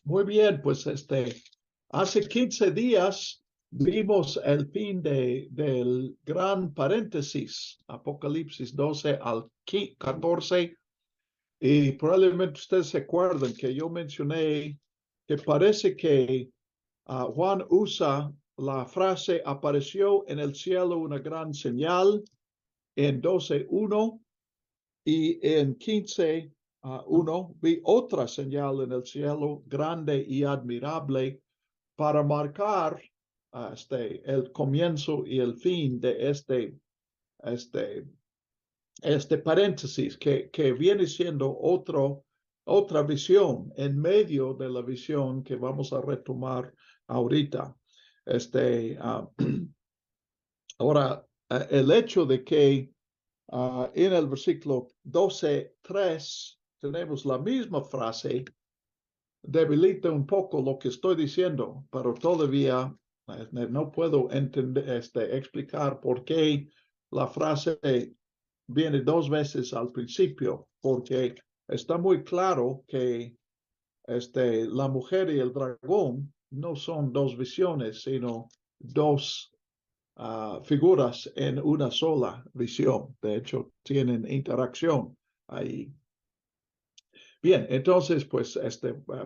Muy bien, pues hace 15 días vimos el fin del gran paréntesis, Apocalipsis 12 al 14, y probablemente ustedes se acuerdan que yo mencioné que parece que Juan usa la frase apareció en el cielo una gran señal en 12:1 y en 15:1 vi otra señal en el cielo grande y admirable para marcar el comienzo y el fin de este, este paréntesis que viene siendo otra visión en medio de la visión que vamos a retomar ahorita. Ahora, el hecho de que en el versículo 12:3 tenemos la misma frase, debilita un poco lo que estoy diciendo, pero todavía no puedo entender, explicar por qué la frase viene dos veces al principio, porque está muy claro que la mujer y el dragón no son dos visiones, sino dos figuras en una sola visión. De hecho, tienen interacción ahí. Bien, entonces, pues,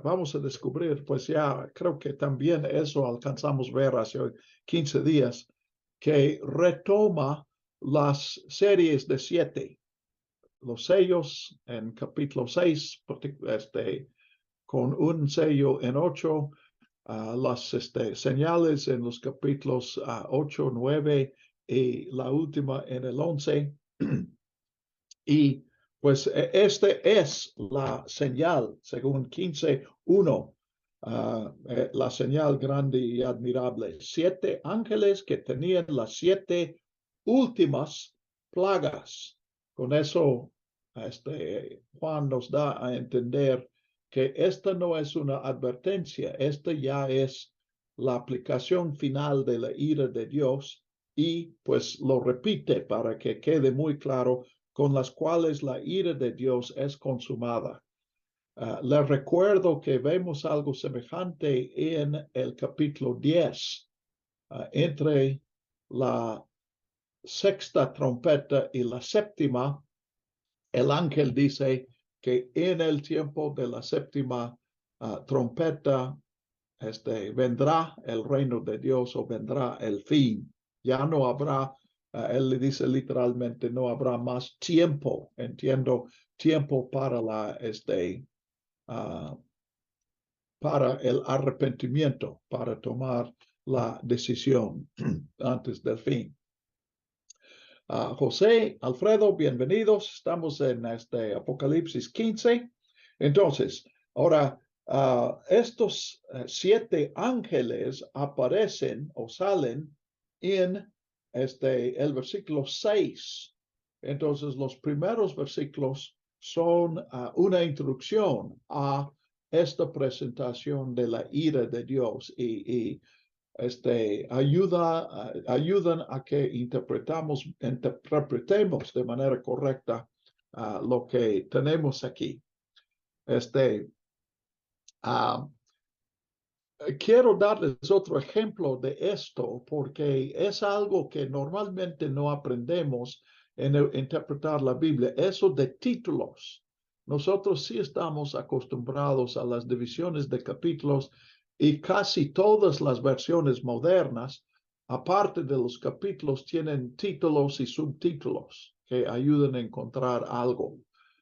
vamos a descubrir, pues ya creo que también eso alcanzamos ver hace 15 días, que retoma las series de 7, los sellos en capítulo 6, con un sello en 8, las señales en los capítulos 8, 9 y la última en el 11. Y pues es la señal, según 15:1, la señal grande y admirable. 7 ángeles que tenían las 7 últimas plagas. Con eso, Juan nos da a entender que esta no es una advertencia, esta ya es la aplicación final de la ira de Dios y pues lo repite para que quede muy claro con las cuales la ira de Dios es consumada. Les recuerdo que vemos algo semejante en el capítulo 10, entre la sexta trompeta y la séptima. El ángel dice que en el tiempo de la séptima trompeta vendrá el reino de Dios o vendrá el fin. Ya no habrá, él le dice literalmente, no habrá más tiempo, entiendo, tiempo para el arrepentimiento, para tomar la decisión antes del fin. José, Alfredo, bienvenidos. Estamos en este Apocalipsis 15. Entonces, ahora, estos 7 ángeles aparecen o salen en el versículo 6. Entonces, los primeros versículos son una introducción a esta presentación de la ira de Dios y ayudan a que interpretemos de manera correcta lo que tenemos aquí. Uh, Quiero darles otro ejemplo de esto porque es algo que normalmente no aprendemos en interpretar la Biblia, eso de títulos. Nosotros sí estamos acostumbrados a las divisiones de capítulos y casi todas las versiones modernas, aparte de los capítulos, tienen títulos y subtítulos que ayudan a encontrar algo.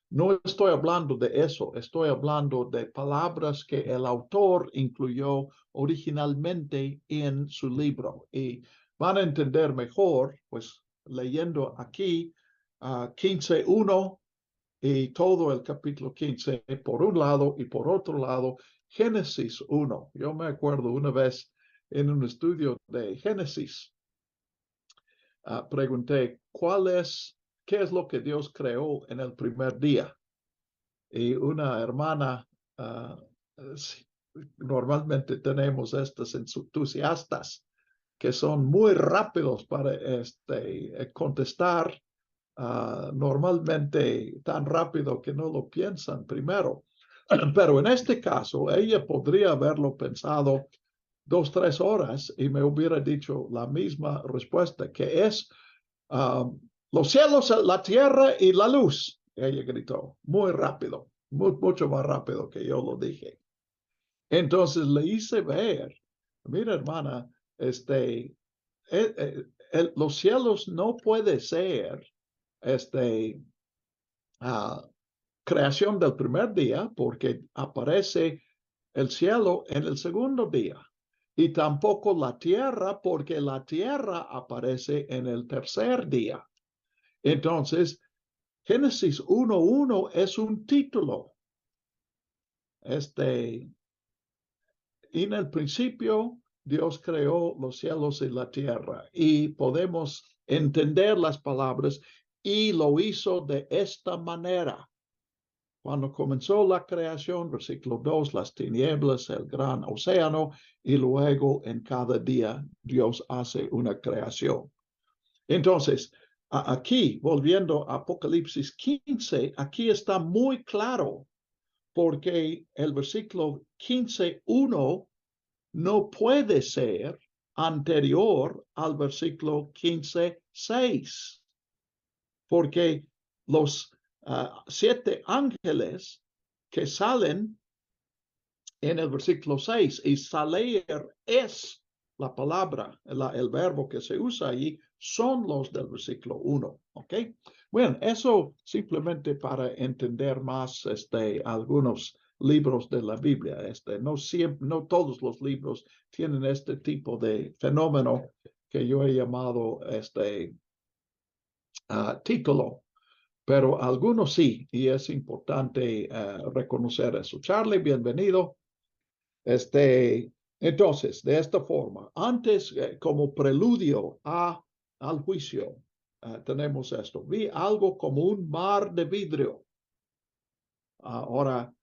No estoy hablando de eso, estoy hablando de palabras que el autor incluyó originalmente en su libro y van a entender mejor, pues leyendo aquí 15:1 y todo el capítulo 15 por un lado y por otro lado Génesis 1. Yo me acuerdo una vez en un estudio de Génesis, pregunté, ¿qué es lo que Dios creó en el primer día? Y una hermana, normalmente tenemos estos entusiastas que son muy rápidos para contestar, normalmente tan rápido que no lo piensan primero. Pero en este caso, ella podría haberlo pensado 2, 3 horas y me hubiera dicho la misma respuesta, que es los cielos, la tierra y la luz. Ella gritó muy rápido, mucho más rápido que yo lo dije. Entonces le hice ver, mira hermana, los cielos no puede ser creación del primer día, porque aparece el cielo en el segundo día. Y tampoco la tierra, porque la tierra aparece en el tercer día. Entonces, Génesis 1:1 es un título. En el principio, Dios creó los cielos y la tierra. Y podemos entender las palabras, y lo hizo de esta manera. Cuando comenzó la creación, versículo 2, las tinieblas, el gran océano, y luego en cada día Dios hace una creación. Entonces, aquí, volviendo a Apocalipsis 15, aquí está muy claro, porque el versículo 15:1 no puede ser anterior al versículo 15:6, porque los 7 ángeles que salen en el versículo 6, y salir es la palabra, el verbo que se usa allí, son los del versículo 1, ¿ok? Bueno, eso simplemente para entender más algunos libros de la Biblia. No todos los libros tienen este tipo de fenómeno que yo he llamado título, pero algunos sí, y es importante reconocer eso. Charlie, bienvenido. Entonces, de esta forma, antes, como preludio al juicio, tenemos esto. Vi algo como un mar de vidrio. Ahora,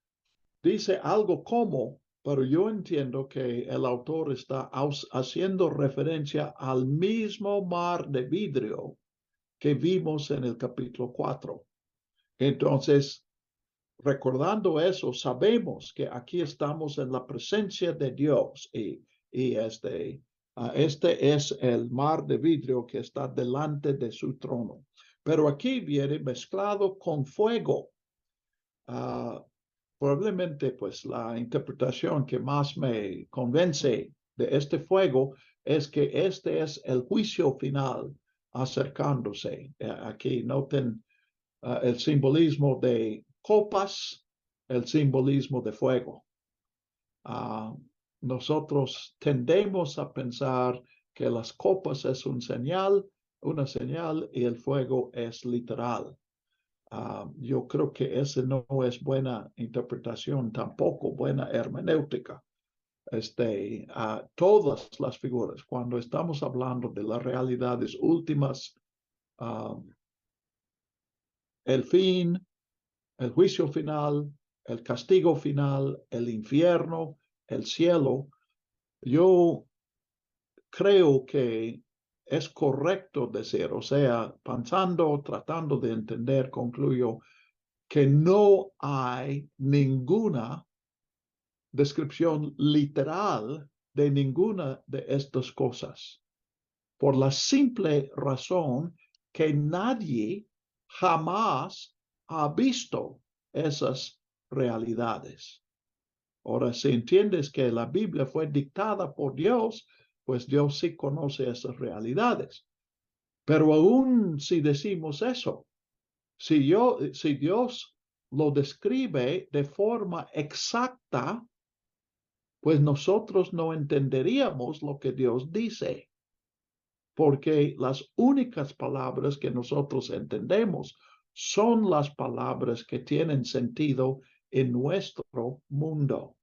dice algo como, pero yo entiendo que el autor está haciendo referencia al mismo mar de vidrio que vimos en el capítulo 4. Entonces, recordando eso, sabemos que aquí estamos en la presencia de Dios, y este es el mar de vidrio que está delante de su trono. Pero aquí viene mezclado con fuego. Probablemente, pues, la interpretación que más me convence de este fuego es que este es el juicio final acercándose. Aquí noten el simbolismo de copas, el simbolismo de fuego. Nosotros tendemos a pensar que las copas es una señal, y el fuego es literal. Yo creo que esa no es buena interpretación, tampoco buena hermenéutica. Todas las figuras, cuando estamos hablando de las realidades últimas, el fin, el juicio final, el castigo final, el infierno, el cielo, yo creo que es correcto decir, o sea, pensando, tratando de entender, concluyo que no hay ninguna descripción literal de ninguna de estas cosas, por la simple razón que nadie jamás ha visto esas realidades. Ahora, si entiendes que la Biblia fue dictada por Dios, pues Dios sí conoce esas realidades. Pero aún si decimos eso, si Dios lo describe de forma exacta, pues nosotros no entenderíamos lo que Dios dice, porque las únicas palabras que nosotros entendemos son las palabras que tienen sentido en nuestro mundo.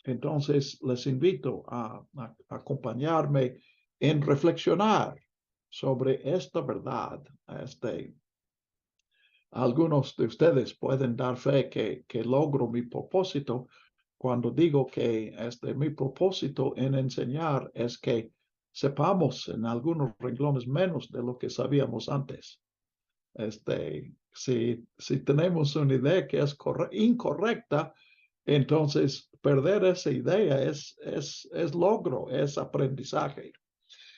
Entonces, les invito a acompañarme en reflexionar sobre esta verdad. Algunos de ustedes pueden dar fe que logro mi propósito cuando digo que mi propósito en enseñar es que sepamos en algunos renglones menos de lo que sabíamos antes. si tenemos una idea que es incorrecta, entonces perder esa idea es logro, es aprendizaje.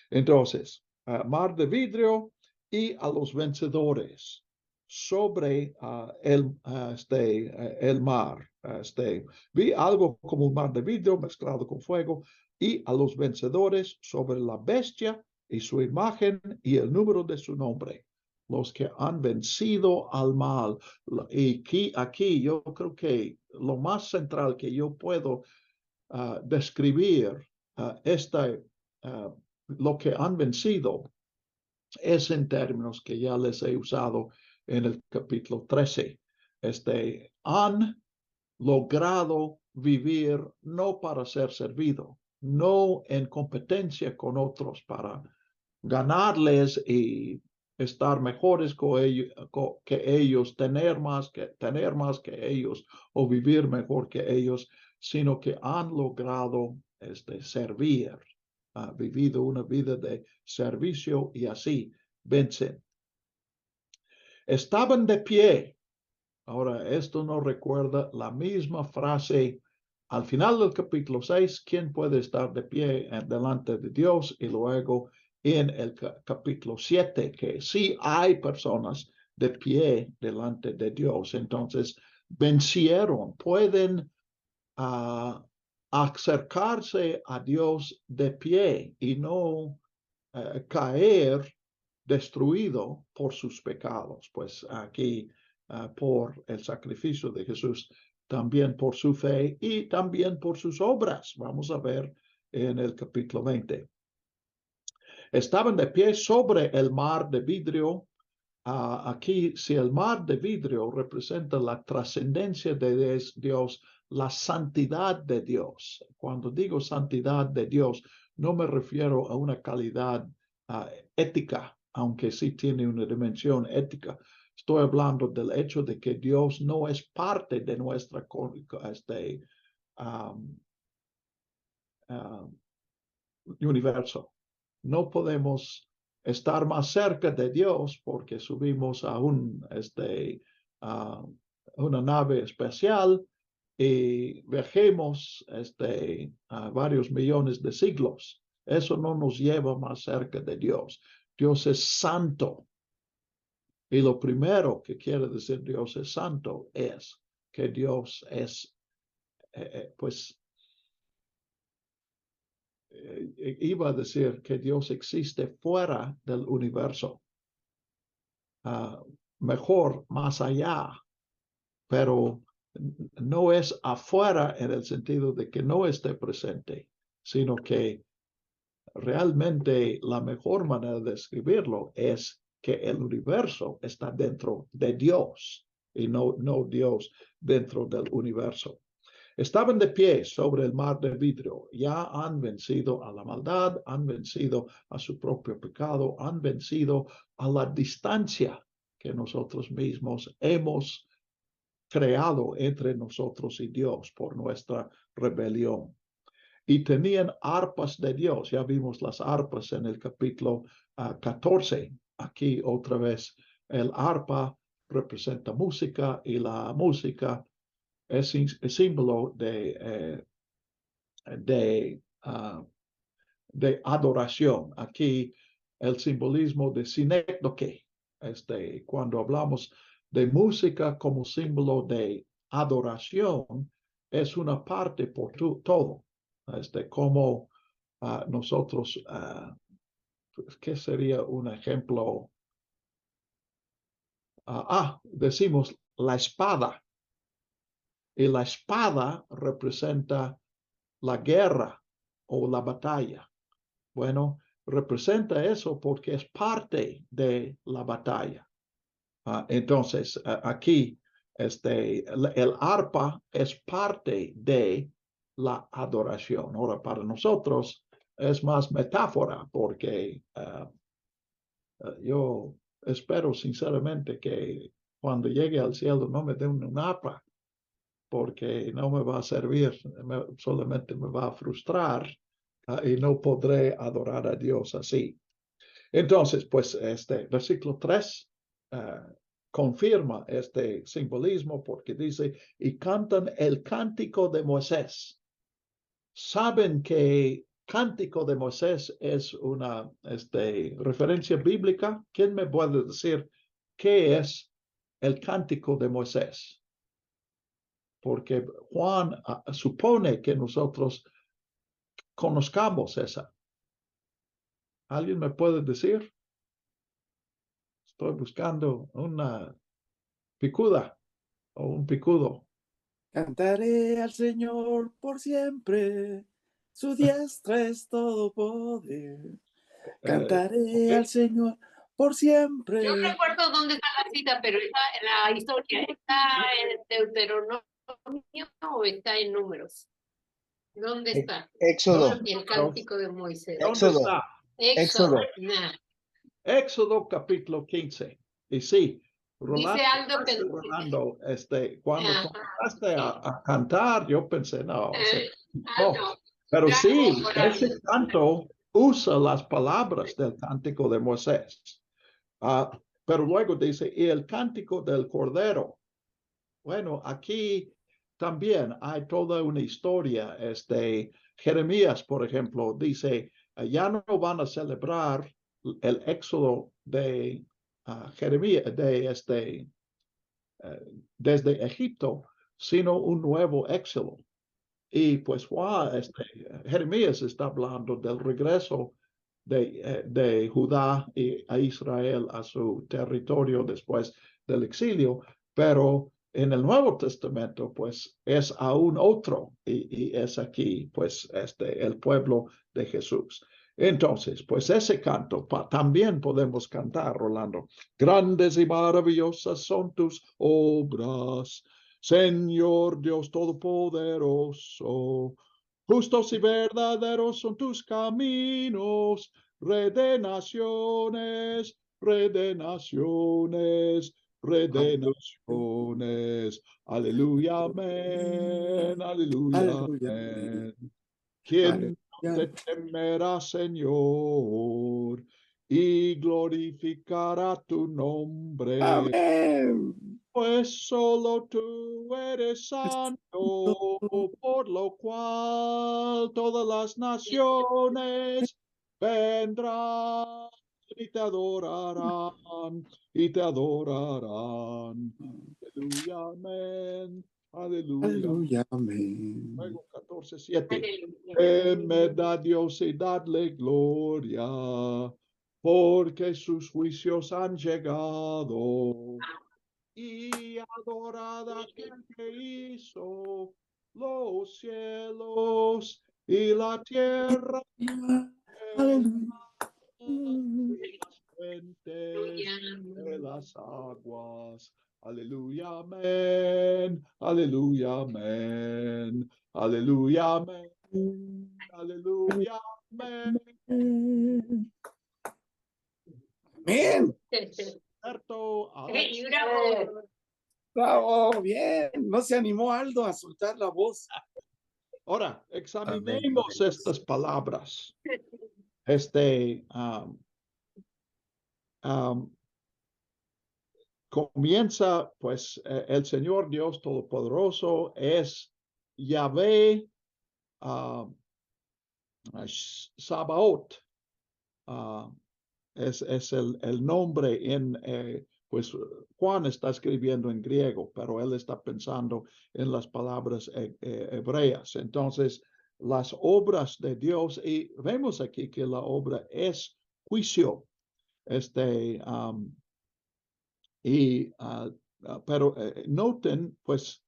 Entonces, mar de vidrio y a los vencedores sobre el mar. Vi algo como un mar de vidrio mezclado con fuego y a los vencedores sobre la bestia y su imagen y el número de su nombre. Los que han vencido al mal. Y aquí yo creo que lo más central que yo puedo describir lo que han vencido es en términos que ya les he usado en el capítulo 13. Han logrado vivir no para ser servido, no en competencia con otros para ganarles y estar mejores que ellos, tener más que ellos o vivir mejor que ellos, sino que han logrado servir, vivido una vida de servicio y así vencen. Estaban de pie. Ahora, esto nos recuerda la misma frase al final del capítulo 6, ¿quién puede estar de pie delante de Dios? Y luego en el capítulo 7, que sí hay personas de pie delante de Dios. Entonces, vencieron, pueden acercarse a Dios de pie y no caer destruido por sus pecados. Pues aquí por el sacrificio de Jesús, también por su fe y también por sus obras. Vamos a ver en el capítulo 20. Estaban de pie sobre el mar de vidrio. Aquí, si el mar de vidrio representa la trascendencia de Dios, la santidad de Dios. Cuando digo santidad de Dios, no me refiero a una calidad ética, aunque sí tiene una dimensión ética. Estoy hablando del hecho de que Dios no es parte de nuestra universo. No podemos estar más cerca de Dios porque subimos a una nave espacial y viajemos a varios millones de siglos. Eso no nos lleva más cerca de Dios. Dios es santo. Y lo primero que quiere decir Dios es santo es que Dios es, pues, iba a decir que Dios existe fuera del universo. Mejor, más allá, pero no es afuera en el sentido de que no esté presente, sino que realmente la mejor manera de describirlo es que el universo está dentro de Dios y no Dios dentro del universo. Estaban de pie sobre el mar de vidrio, ya han vencido a la maldad, han vencido a su propio pecado, han vencido a la distancia que nosotros mismos hemos creado entre nosotros y Dios por nuestra rebelión. Y tenían arpas de Dios, ya vimos las arpas en el capítulo 14, aquí otra vez el arpa representa música y la música es símbolo de adoración. Aquí el simbolismo de sinécdoque. Cuando hablamos de música como símbolo de adoración, es una parte por todo. Como nosotros, ¿qué sería un ejemplo? Decimos la espada. Y la espada representa la guerra o la batalla. Bueno, representa eso porque es parte de la batalla. Entonces, aquí, el arpa es parte de la adoración. Ahora, para nosotros es más metáfora porque yo espero sinceramente que cuando llegue al cielo no me den un arpa porque no me va a servir, solamente me va a frustrar y no podré adorar a Dios así. Entonces, pues, versículo 3, confirma este simbolismo porque dice, y cantan el cántico de Moisés. Saben que cántico de Moisés es una referencia bíblica. ¿Quién me puede decir qué es el cántico de Moisés? Porque Juan supone que nosotros conozcamos esa. ¿Alguien me puede decir? Estoy buscando una picuda o un picudo. Cantaré al Señor por siempre, su diestra es todo poder. Cantaré al Señor por siempre. Yo recuerdo dónde está la cita, pero la historia está en Deuteronomio o está en Números. ¿Dónde está? Éxodo. El cántico de Moisés. ¿Dónde Éxodo. está? Éxodo. Éxodo capítulo 15. Y sí, Dice Aldo que... Rolando, cuando comenzaste a cantar, yo pensé, no, no. Pero sí, ese canto usa las palabras del cántico de Moisés. Pero luego dice, y el cántico del Cordero. Bueno, aquí también hay toda una historia. Jeremías, por ejemplo, dice, ya no van a celebrar el éxodo de Jeremías, desde Egipto, sino un nuevo éxodo. Y pues Jeremías está hablando del regreso de Judá y a Israel a su territorio después del exilio, pero en el Nuevo Testamento pues es aún otro y es aquí pues el pueblo de Jesús. Entonces, pues ese canto también podemos cantar, Rolando. Grandes y maravillosas son tus obras, Señor Dios Todopoderoso. Justos y verdaderos son tus caminos, Rey de naciones, Rey de naciones, Rey de naciones. Aleluya, amén, aleluya, amén. ¿Quién te temerá, Señor, y glorificará tu nombre? Amén. Pues solo tú eres santo, por lo cual todas las naciones vendrán y te adorarán, y te adorarán. Aleluya, amén. Aleluya. Aleluya, amén. Luego 14:7. Me da Dios y dadle gloria, porque sus juicios han llegado. Y adorad a aquel que hizo los cielos y la tierra, las fuentes de las aguas. Aleluya, amén. Aleluya, amén. Aleluya, amén. Aleluya, amén. Amén. Cierto. Bravo, bien. No se animó Aldo a soltar la voz. Ahora, examinemos estas palabras. Comienza, pues, el Señor Dios Todopoderoso es Yahvé Sabaoth. Es el nombre pues Juan está escribiendo en griego, pero él está pensando en las palabras hebreas. Entonces, las obras de Dios, y vemos aquí que la obra es juicio. Pero noten, pues,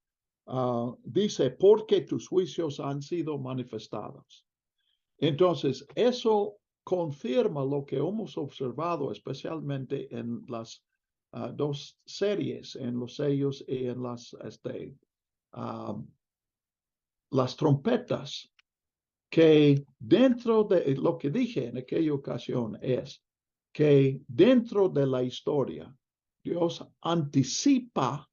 dice, porque tus juicios han sido manifestados. Entonces, eso confirma lo que hemos observado, especialmente en las dos series, en los sellos y en las trompetas, que dentro de lo que dije en aquella ocasión es que dentro de la historia, Dios anticipa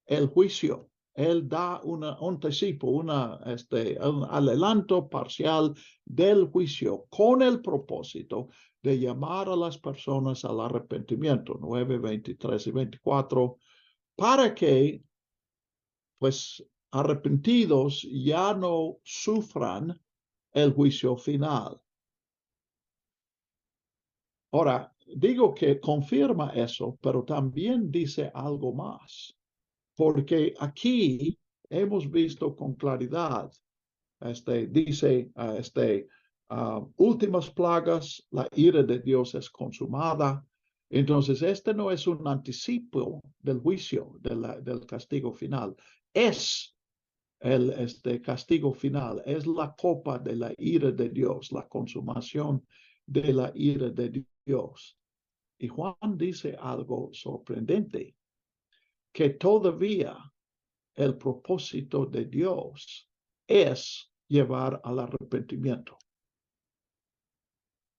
el juicio él da un anticipo, un adelanto parcial del juicio con el propósito de llamar a las personas al arrepentimiento, 9, 23 y 24, para que, pues, arrepentidos ya no sufran el juicio final. Ahora, digo que confirma eso, pero también dice algo más, porque aquí hemos visto con claridad, dice, últimas plagas, la ira de Dios es consumada. Entonces, este no es un anticipo del juicio, del castigo final, es el castigo final, es la copa de la ira de Dios, la consumación de la ira de Dios. Y Juan dice algo sorprendente, que todavía el propósito de Dios es llevar al arrepentimiento.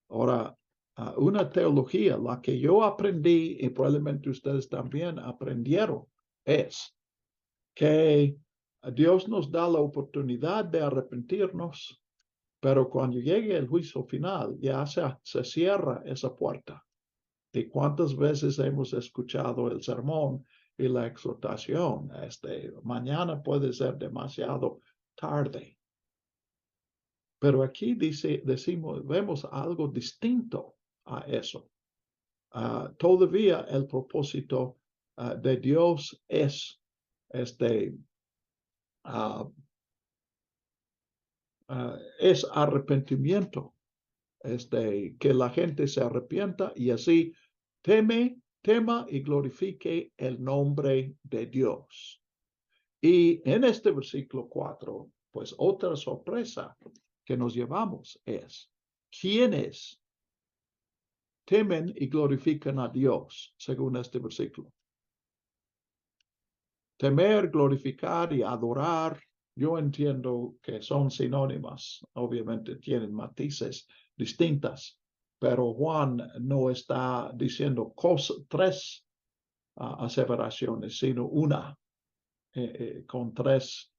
Ahora, una teología, la que yo aprendí y probablemente ustedes también aprendieron, es que Dios nos da la oportunidad de arrepentirnos, pero cuando llegue el juicio final, ya se cierra esa puerta. ¿Y cuántas veces hemos escuchado el sermón y la exhortación? Mañana puede ser demasiado tarde. Pero aquí vemos algo distinto a eso. Todavía el propósito de Dios es es arrepentimiento, que la gente se arrepienta y así tema y glorifique el nombre de Dios. Y en este versículo 4, pues otra sorpresa que nos llevamos es, ¿quiénes temen y glorifican a Dios según este versículo? Temer, glorificar y adorar, yo entiendo que son sinónimas, obviamente tienen matices distintas, pero Juan no está diciendo tres aseveraciones, sino una con tres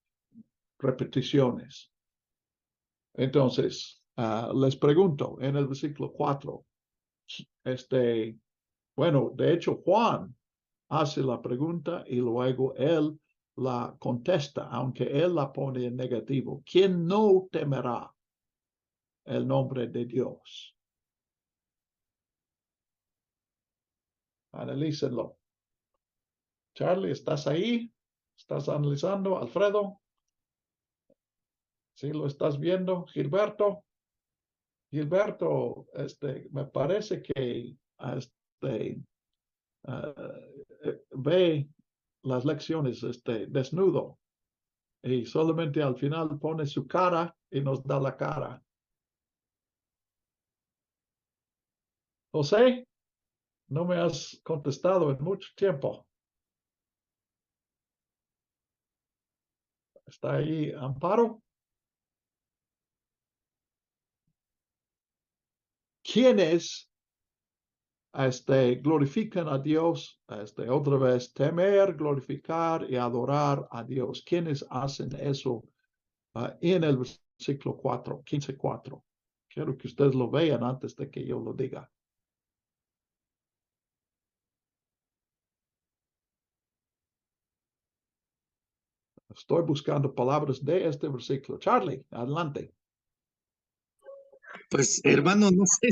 repeticiones. Entonces, les pregunto en el versículo 4, bueno, de hecho Juan hace la pregunta y luego él la contesta, aunque él la pone en negativo. ¿Quién no temerá el nombre de Dios? Analícenlo. Charlie, ¿estás ahí? ¿Estás analizando? Alfredo, ¿sí lo estás viendo? Gilberto, me parece que ve las lecciones desnudo y solamente al final pone su cara y nos da la cara. José, no me has contestado en mucho tiempo. ¿Está ahí Amparo? ¿Quiénes glorifican a Dios? Otra vez, temer, glorificar y adorar a Dios. ¿Quiénes hacen eso en el versículo 4, 15:4? Quiero que ustedes lo vean antes de que yo lo diga. Estoy buscando palabras de este versículo. Charlie, adelante. Pues, hermano, no sé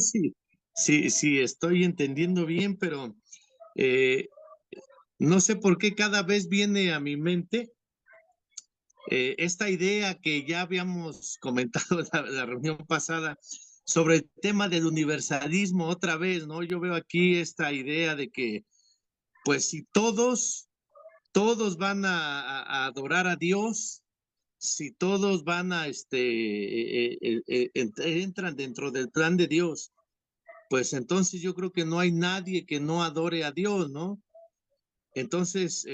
si estoy entendiendo bien, pero no sé por qué cada vez viene a mi mente esta idea que ya habíamos comentado en la reunión pasada sobre el tema del universalismo otra vez, ¿no? Yo veo aquí esta idea de que, pues, si todos van a adorar a Dios, si todos van a, entran dentro del plan de Dios, pues entonces yo creo que no hay nadie que no adore a Dios, ¿no? Entonces,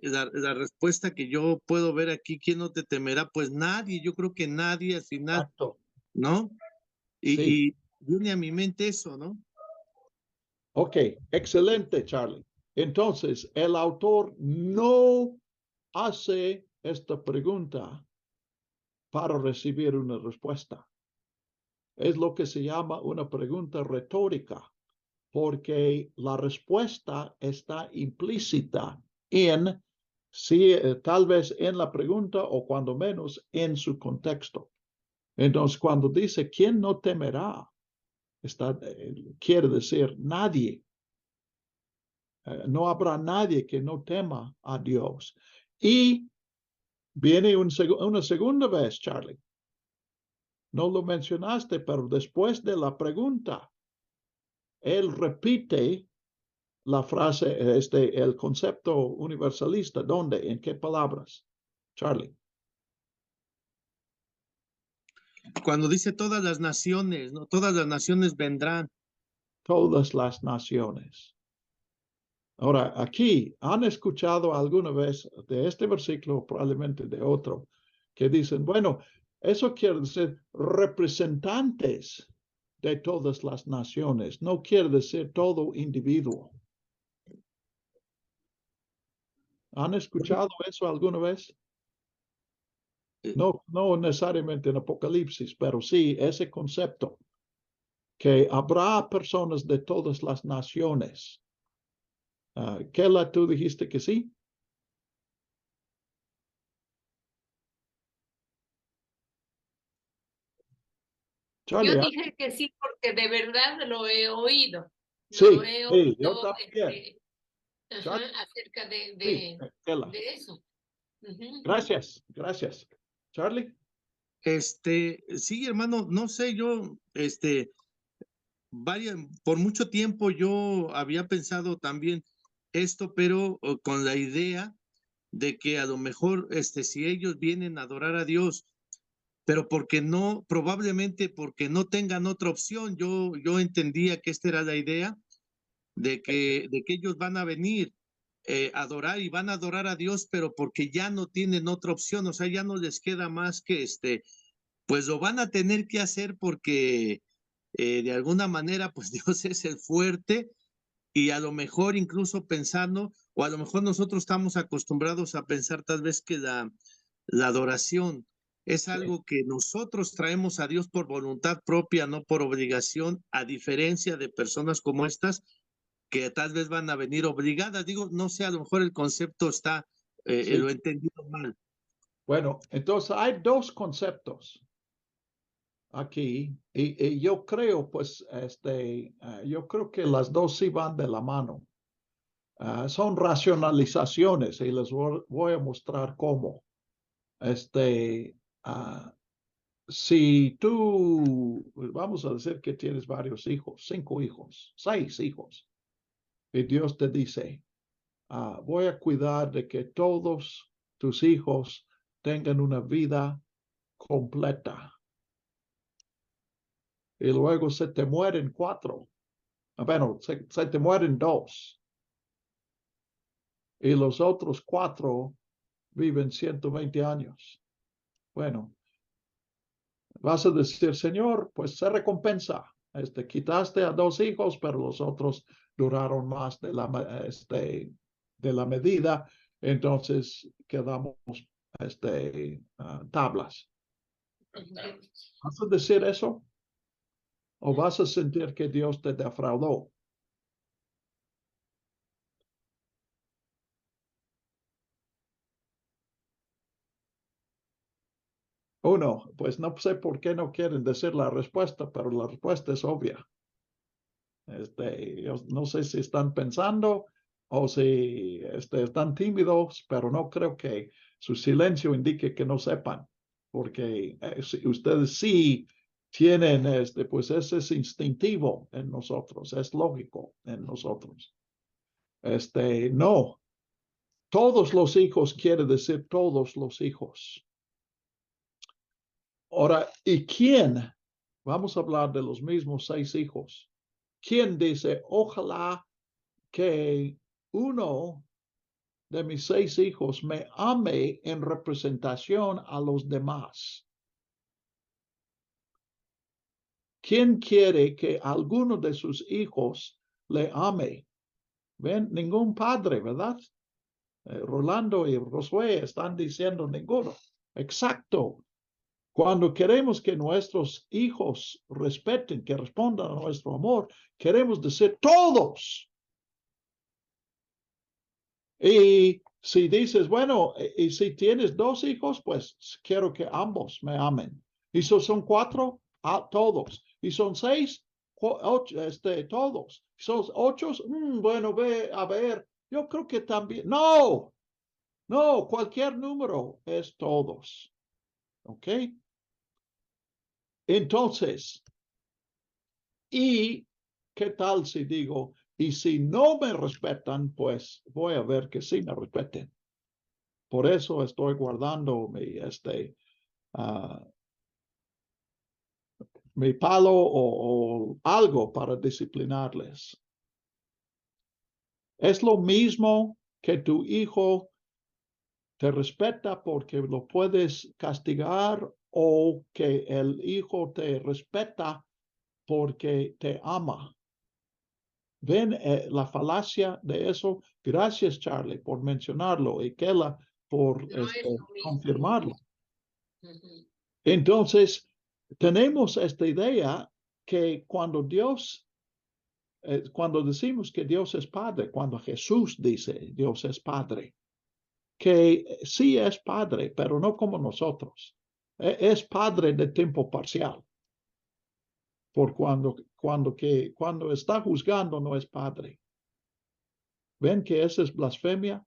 la respuesta que yo puedo ver aquí, ¿quién no te temerá? Pues nadie, yo creo que nadie al final, Exacto. ¿no? Y, Sí. y viene a mi mente eso, ¿no? Ok, excelente, Charlie. Entonces, el autor no hace esta pregunta para recibir una respuesta. Es lo que se llama una pregunta retórica, porque la respuesta está implícita en, sí, tal vez en la pregunta o cuando menos en su contexto. Entonces, cuando dice, ¿quién no temerá? Quiere decir nadie. No habrá nadie que no tema a Dios. Y viene una segunda vez, Charlie. No lo mencionaste, pero después de la pregunta, él repite la frase, el concepto universalista. ¿Dónde? ¿En qué palabras? Charlie. Cuando dice todas las naciones, ¿no? Todas las naciones vendrán. Todas las naciones. Ahora, aquí, ¿han escuchado alguna vez de este versículo, probablemente de otro, que dicen, bueno, eso quiere decir representantes de todas las naciones, no quiere decir todo individuo? ¿Han escuchado eso alguna vez? No, no necesariamente en Apocalipsis, pero sí ese concepto, que habrá personas de todas las naciones. Kela, tú dijiste que sí. Charlie, Yo dije que sí porque de verdad lo he oído. sí, Lo he sí, yo oído también. acerca Sí, Kela. de eso. Ujú. Gracias, gracias. Charlie. Sí, hermano, no sé, yo, por mucho tiempo yo había pensado también esto, pero con la idea de que a lo mejor, si ellos vienen a adorar a Dios, pero porque no, probablemente porque no tengan otra opción, yo entendía que esta era la idea de que ellos van a venir a adorar y van a adorar a Dios, pero porque ya no tienen otra opción, o sea, ya no les queda más que pues lo van a tener que hacer porque de alguna manera, pues Dios es el fuerte y a lo mejor incluso pensando, o a lo mejor nosotros estamos acostumbrados a pensar tal vez que la adoración es algo que nosotros traemos a Dios por voluntad propia, no por obligación, a diferencia de personas como estas que tal vez van a venir obligadas. Digo, no sé, a lo mejor el concepto está, Sí. lo he entendido mal. Bueno, entonces hay dos conceptos aquí y yo creo, pues, yo creo que las dos sí van de la mano. Son racionalizaciones y les voy a mostrar cómo. Si tú, vamos a decir que tienes varios hijos, 5 hijos, 6 hijos, y Dios te dice, voy a cuidar de que todos tus hijos tengan una vida completa. Y luego se te mueren 4. Bueno, se te mueren 2. Y los otros 4 viven 120 años. Bueno, vas a decir, Señor, pues se recompensa. Quitaste a 2 hijos, pero los otros duraron más de la medida. Entonces quedamos tablas. ¿Vas a decir eso? ¿O vas a sentir que Dios te defraudó? Uno, pues no sé por qué no quieren decir la respuesta, pero la respuesta es obvia. Yo no sé si están pensando o si están tímidos, pero no creo que su silencio indique que no sepan, porque si ustedes sí tienen pues ese es instintivo en nosotros, es lógico en nosotros. No, todos los hijos quiere decir todos los hijos. Ahora, ¿y quién? Vamos a hablar de los mismos 6 hijos. ¿Quién dice, ojalá que uno de mis 6 hijos me ame en representación a los demás? ¿Quién quiere que alguno de sus hijos le ame? ¿Ven? Ningún padre, ¿verdad? Rolando y Josué están diciendo ninguno. Exacto. Cuando queremos que nuestros hijos respeten, que respondan a nuestro amor, queremos decir todos. Y si dices, bueno, y si tienes 2 hijos, pues quiero que ambos me amen. Y si son 4, todos. Y son 6, 8, todos. Son 8, bueno, ve a ver. Yo creo que también. No, cualquier número es todos. ¿Ok? Entonces, ¿y qué tal si digo, y si no me respetan, pues voy a ver que sí me respeten? Por eso estoy guardando mi palo o algo para disciplinarles. Es lo mismo que tu hijo te respeta porque lo puedes castigar o que el hijo te respeta porque te ama. ¿Ven la falacia de eso? Gracias, Charlie, por mencionarlo y Kela por No es lo mismo. confirmarlo. Ujú. Entonces, tenemos esta idea que cuando decimos que Dios es Padre, cuando Jesús dice Dios es Padre, que sí es Padre, pero no como nosotros. Es Padre de tiempo parcial. Por cuando está juzgando no es Padre. ¿Ven que esa es blasfemia?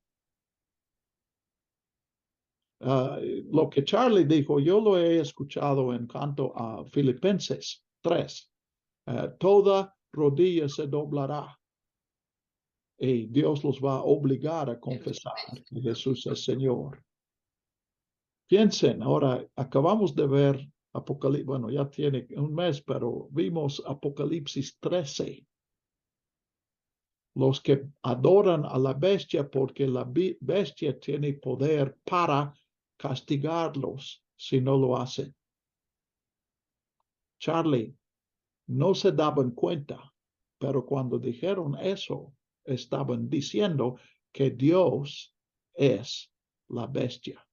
Lo que Charlie dijo, yo lo he escuchado en cuanto a Filipenses 3. Toda rodilla se doblará y Dios los va a obligar a confesar que Jesús es Señor. Piensen, ahora acabamos de ver Apocalipsis, bueno, ya tiene un mes, pero vimos Apocalipsis 13. Los que adoran a la bestia porque la bestia tiene poder para castigarlos si no lo hacen. Charlie, no se daban cuenta, pero cuando dijeron eso, estaban diciendo que Dios es la bestia.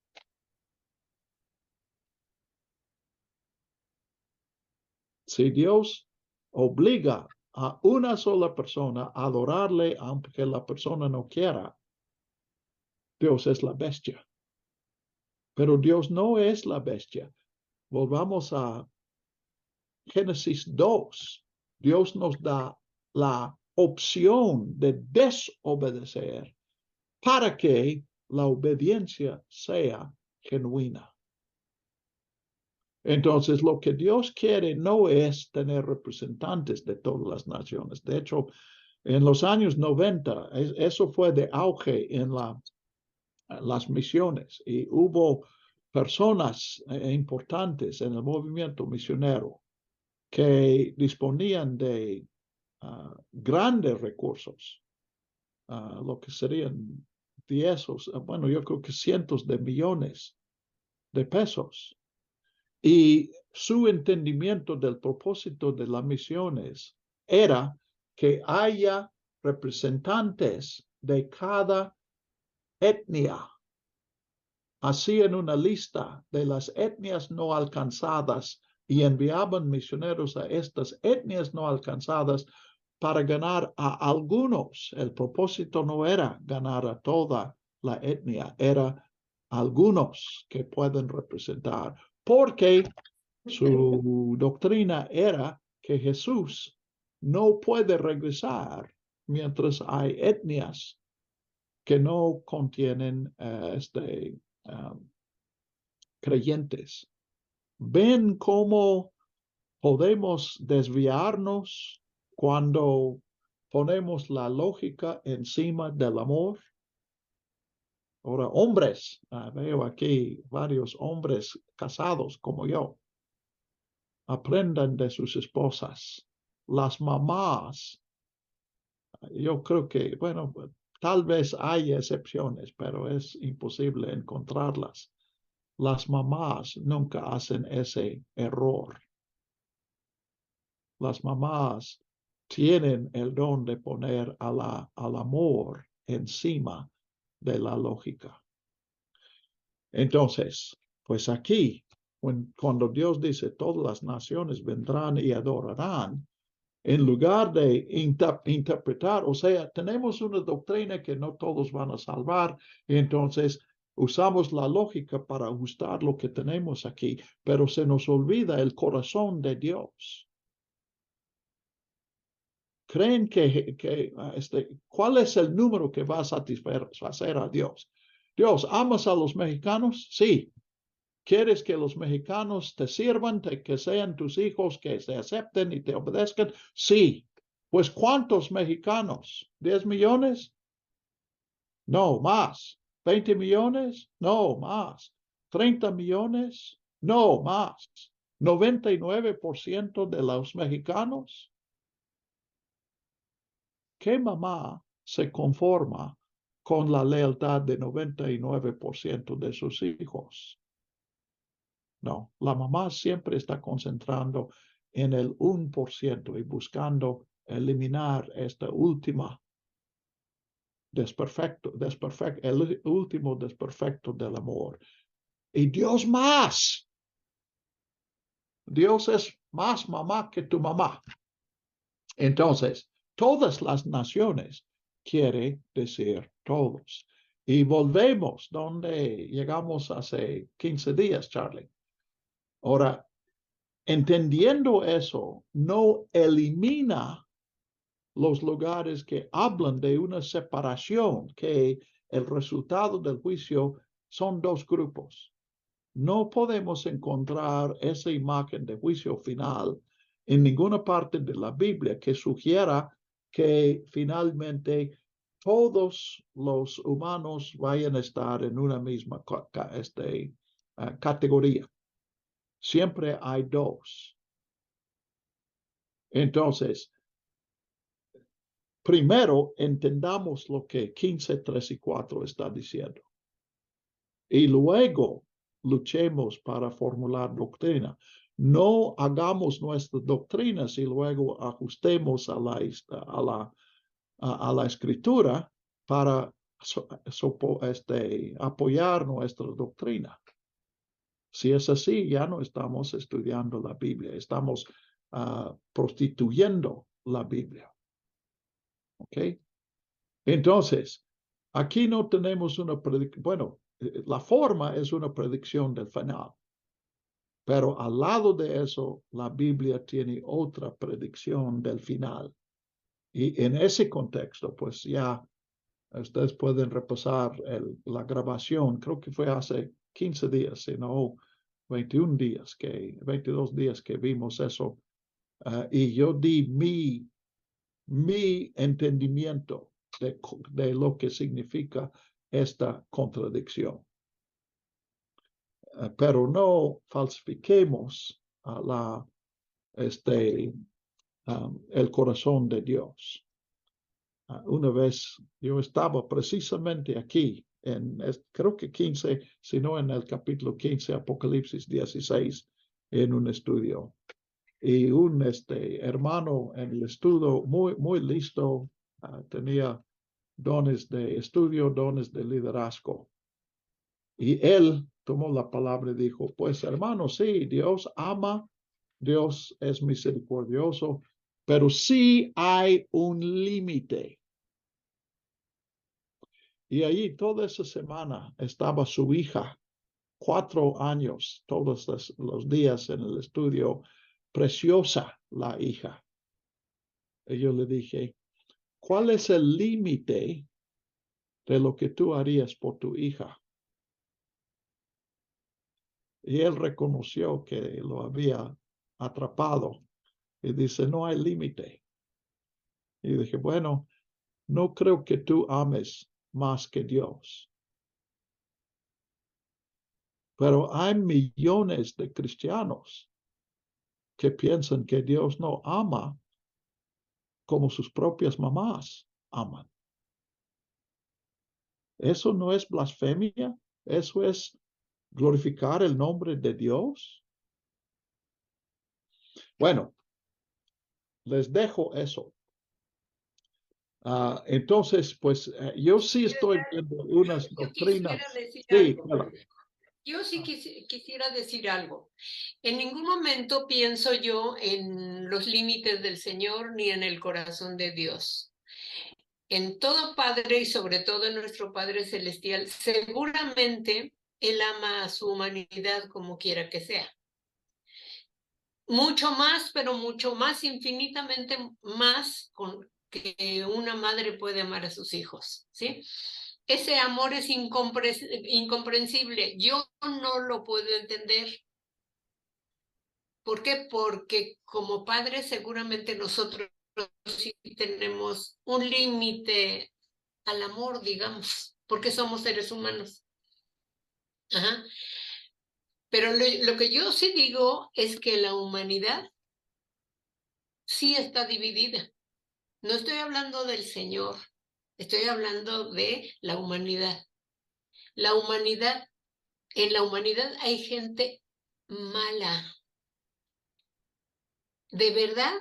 Si Dios obliga a una sola persona a adorarle aunque la persona no quiera, Dios es la bestia. Pero Dios no es la bestia. Volvamos a Génesis 2. Dios nos da la opción de desobedecer para que la obediencia sea genuina. Entonces, lo que Dios quiere no es tener representantes de todas las naciones. De hecho, en los años 90, eso fue de auge en las misiones y hubo personas importantes en el movimiento misionero que disponían de grandes recursos, lo que serían bueno, yo creo que cientos de millones de pesos. Y su entendimiento del propósito de las misiones era que haya representantes de cada etnia. Hacían una lista de las etnias no alcanzadas y enviaban misioneros a estas etnias no alcanzadas para ganar a algunos. El propósito no era ganar a toda la etnia, era algunos que pueden representar, porque su doctrina era que Jesús no puede regresar mientras hay etnias que no contienen creyentes. ¿Ven cómo podemos desviarnos cuando ponemos la lógica encima del amor? Ahora, hombres, veo aquí varios hombres casados como yo. Aprendan de sus esposas. Las mamás, yo creo que, bueno, tal vez hay excepciones, pero es imposible encontrarlas. Las mamás nunca hacen ese error. Las mamás tienen el don de poner al amor encima de la lógica. Entonces, pues aquí, cuando Dios dice todas las naciones vendrán y adorarán, en lugar de interpretar, o sea, tenemos una doctrina que no todos van a salvar, y entonces usamos la lógica para ajustar lo que tenemos aquí, pero se nos olvida el corazón de Dios. Creen ¿cuál es el número que va a satisfacer a Dios? Dios, ¿amas a los mexicanos? Sí. ¿Quieres que los mexicanos te sirvan, que sean tus hijos, que se acepten y te obedezcan? Sí. Pues ¿cuántos mexicanos? ¿10 millones? No, más. ¿20 millones? No, más. ¿30 millones? No, más. ¿99% de los mexicanos? ¿Qué mamá se conforma con la lealtad de 99% de sus hijos? No, la mamá siempre está concentrando en el 1% y buscando eliminar esta última el último desperfecto del amor. Y Dios más. Dios es más mamá que tu mamá. Entonces, todas las naciones quiere decir todos. Y volvemos donde llegamos hace 15 días, Charlie. Ahora, entendiendo eso, no elimina los lugares que hablan de una separación, que el resultado del juicio son dos grupos. No podemos encontrar esa imagen de juicio final en ninguna parte de la Biblia que sugiera que finalmente todos los humanos vayan a estar en una misma categoría. Siempre hay dos. Entonces, primero entendamos lo que 15, 3 y 4 está diciendo. Y luego luchemos para formular doctrina. No hagamos nuestras doctrinas y luego ajustemos a la escritura para apoyar nuestra doctrina. Si es así, ya no estamos estudiando la Biblia, estamos prostituyendo la Biblia. ¿Ok? Entonces, aquí no tenemos una predicción. Bueno, la forma es una predicción del final. Pero al lado de eso, la Biblia tiene otra predicción del final. Y en ese contexto, pues ya ustedes pueden repasar la grabación. Creo que fue hace 15 días, sino 22 días que vimos eso. Y yo di mi entendimiento de lo que significa esta contradicción. Pero no falsifiquemos el corazón de Dios. Una vez yo estaba precisamente aquí, creo que 15, sino en el capítulo 15, Apocalipsis 16, en un estudio. Y un hermano en el estudio muy listo, tenía dones de estudio, dones de liderazgo. Y él tomó la palabra y dijo, pues hermano, sí, Dios ama, Dios es misericordioso, pero sí hay un límite. Y allí toda esa semana estaba su hija, 4 años, todos los días en el estudio, preciosa la hija. Y yo le dije, ¿cuál es el límite de lo que tú harías por tu hija? Y él reconoció que lo había atrapado y dice, no hay límite. Y dije, bueno, no creo que tú ames más que Dios. Pero hay millones de cristianos que piensan que Dios no ama como sus propias mamás aman. Eso no es blasfemia, eso es glorificar el nombre de Dios. Bueno, les dejo eso. Entonces, pues yo sí estoy viendo unas Yo doctrinas. quisiera decir Sí, algo. claro. Yo sí quisiera decir algo. En ningún momento pienso yo en los límites del Señor ni en el corazón de Dios. En todo Padre y sobre todo en nuestro Padre Celestial, seguramente Él ama a su humanidad como quiera que sea. Mucho más, pero mucho más, infinitamente más que una madre puede amar a sus hijos, ¿sí? Ese amor es incomprensible. Yo no lo puedo entender. ¿Por qué? Porque como padres seguramente nosotros sí tenemos un límite al amor, digamos, porque somos seres humanos. Ajá. Pero lo que yo sí digo es que la humanidad sí está dividida. No estoy hablando del Señor, estoy hablando de la humanidad. La humanidad, en la humanidad hay gente mala. De verdad,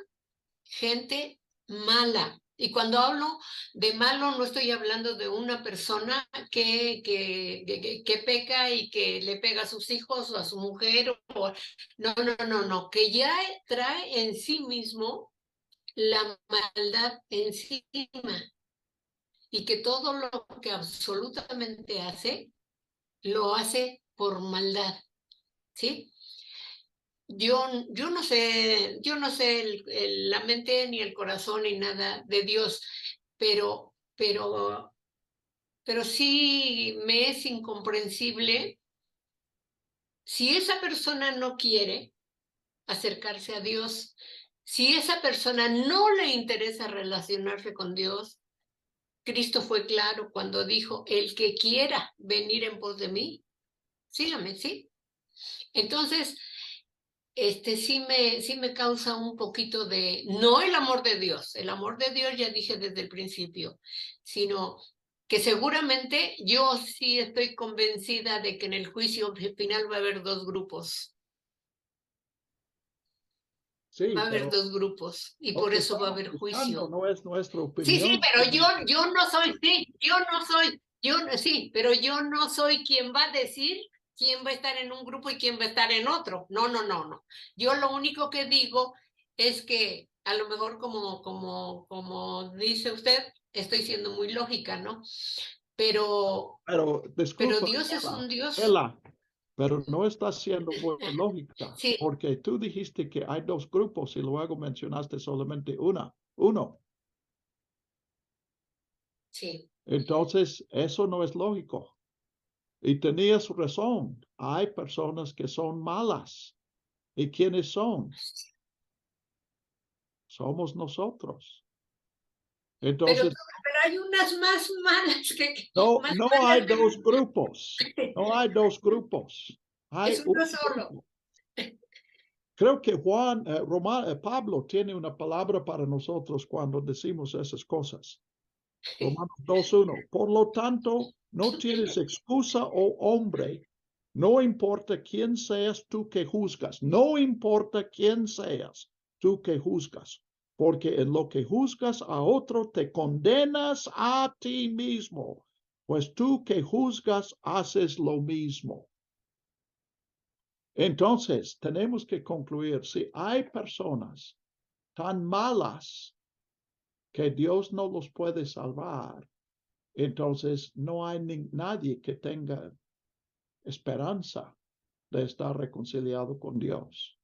gente mala. Y cuando hablo de malo, no estoy hablando de una persona que peca y que le pega a sus hijos o a su mujer. No, que ya trae en sí mismo la maldad encima y que todo lo que absolutamente hace, lo hace por maldad, ¿sí? Yo no sé la mente ni el corazón ni nada de Dios, pero sí me es incomprensible si esa persona no quiere acercarse a Dios, si esa persona no le interesa relacionarse con Dios. Cristo fue claro cuando dijo, el que quiera venir en pos de mí, sígame, ¿sí? Entonces, sí me causa un poquito de, no el amor de Dios ya dije desde el principio, sino que seguramente yo sí estoy convencida de que en el juicio final va a haber dos grupos. Sí, Va a haber pero dos grupos y lo por que eso va a estamos haber buscando juicio. no es nuestra Sí, opinión. pero yo no soy, sí, pero yo no soy quien va a decir quién va a estar en un grupo y quién va a estar en otro. No. Yo lo único que digo es que a lo mejor como dice usted, estoy siendo muy lógica, ¿no? Pero Pero disculpa, Dios es un Dios. Ela, pero no está siendo muy lógica, Sí, porque tú dijiste que hay dos grupos y luego mencionaste solamente uno. sí. Entonces, eso no es lógico. Y tenías razón, hay personas que son malas. ¿Y quiénes son? Somos nosotros. Entonces, Pero hay unas más malas no hay que dos grupos. No hay dos grupos. Hay es un uno solo. grupo. Creo que Pablo tiene una palabra para nosotros cuando decimos esas cosas. Romanos 2:1. Por lo tanto, no tienes excusa, oh hombre. No importa quién seas tú que juzgas. No importa quién seas tú que juzgas. Porque en lo que juzgas a otro te condenas a ti mismo. Pues tú que juzgas haces lo mismo. Entonces, tenemos que concluir, si hay personas tan malas que Dios no los puede salvar, entonces no hay nadie que tenga esperanza de estar reconciliado con Dios.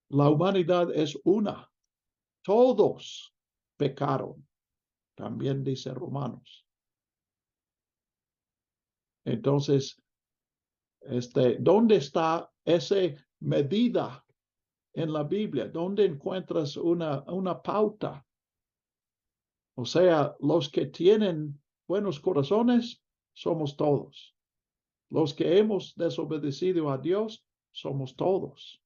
La humanidad es una. Todos pecaron, también dice Romanos. Entonces, ¿dónde está esa medida en la Biblia? ¿Dónde encuentras una pauta? O sea, los que tienen buenos corazones somos todos. Los que hemos desobedecido a Dios somos todos.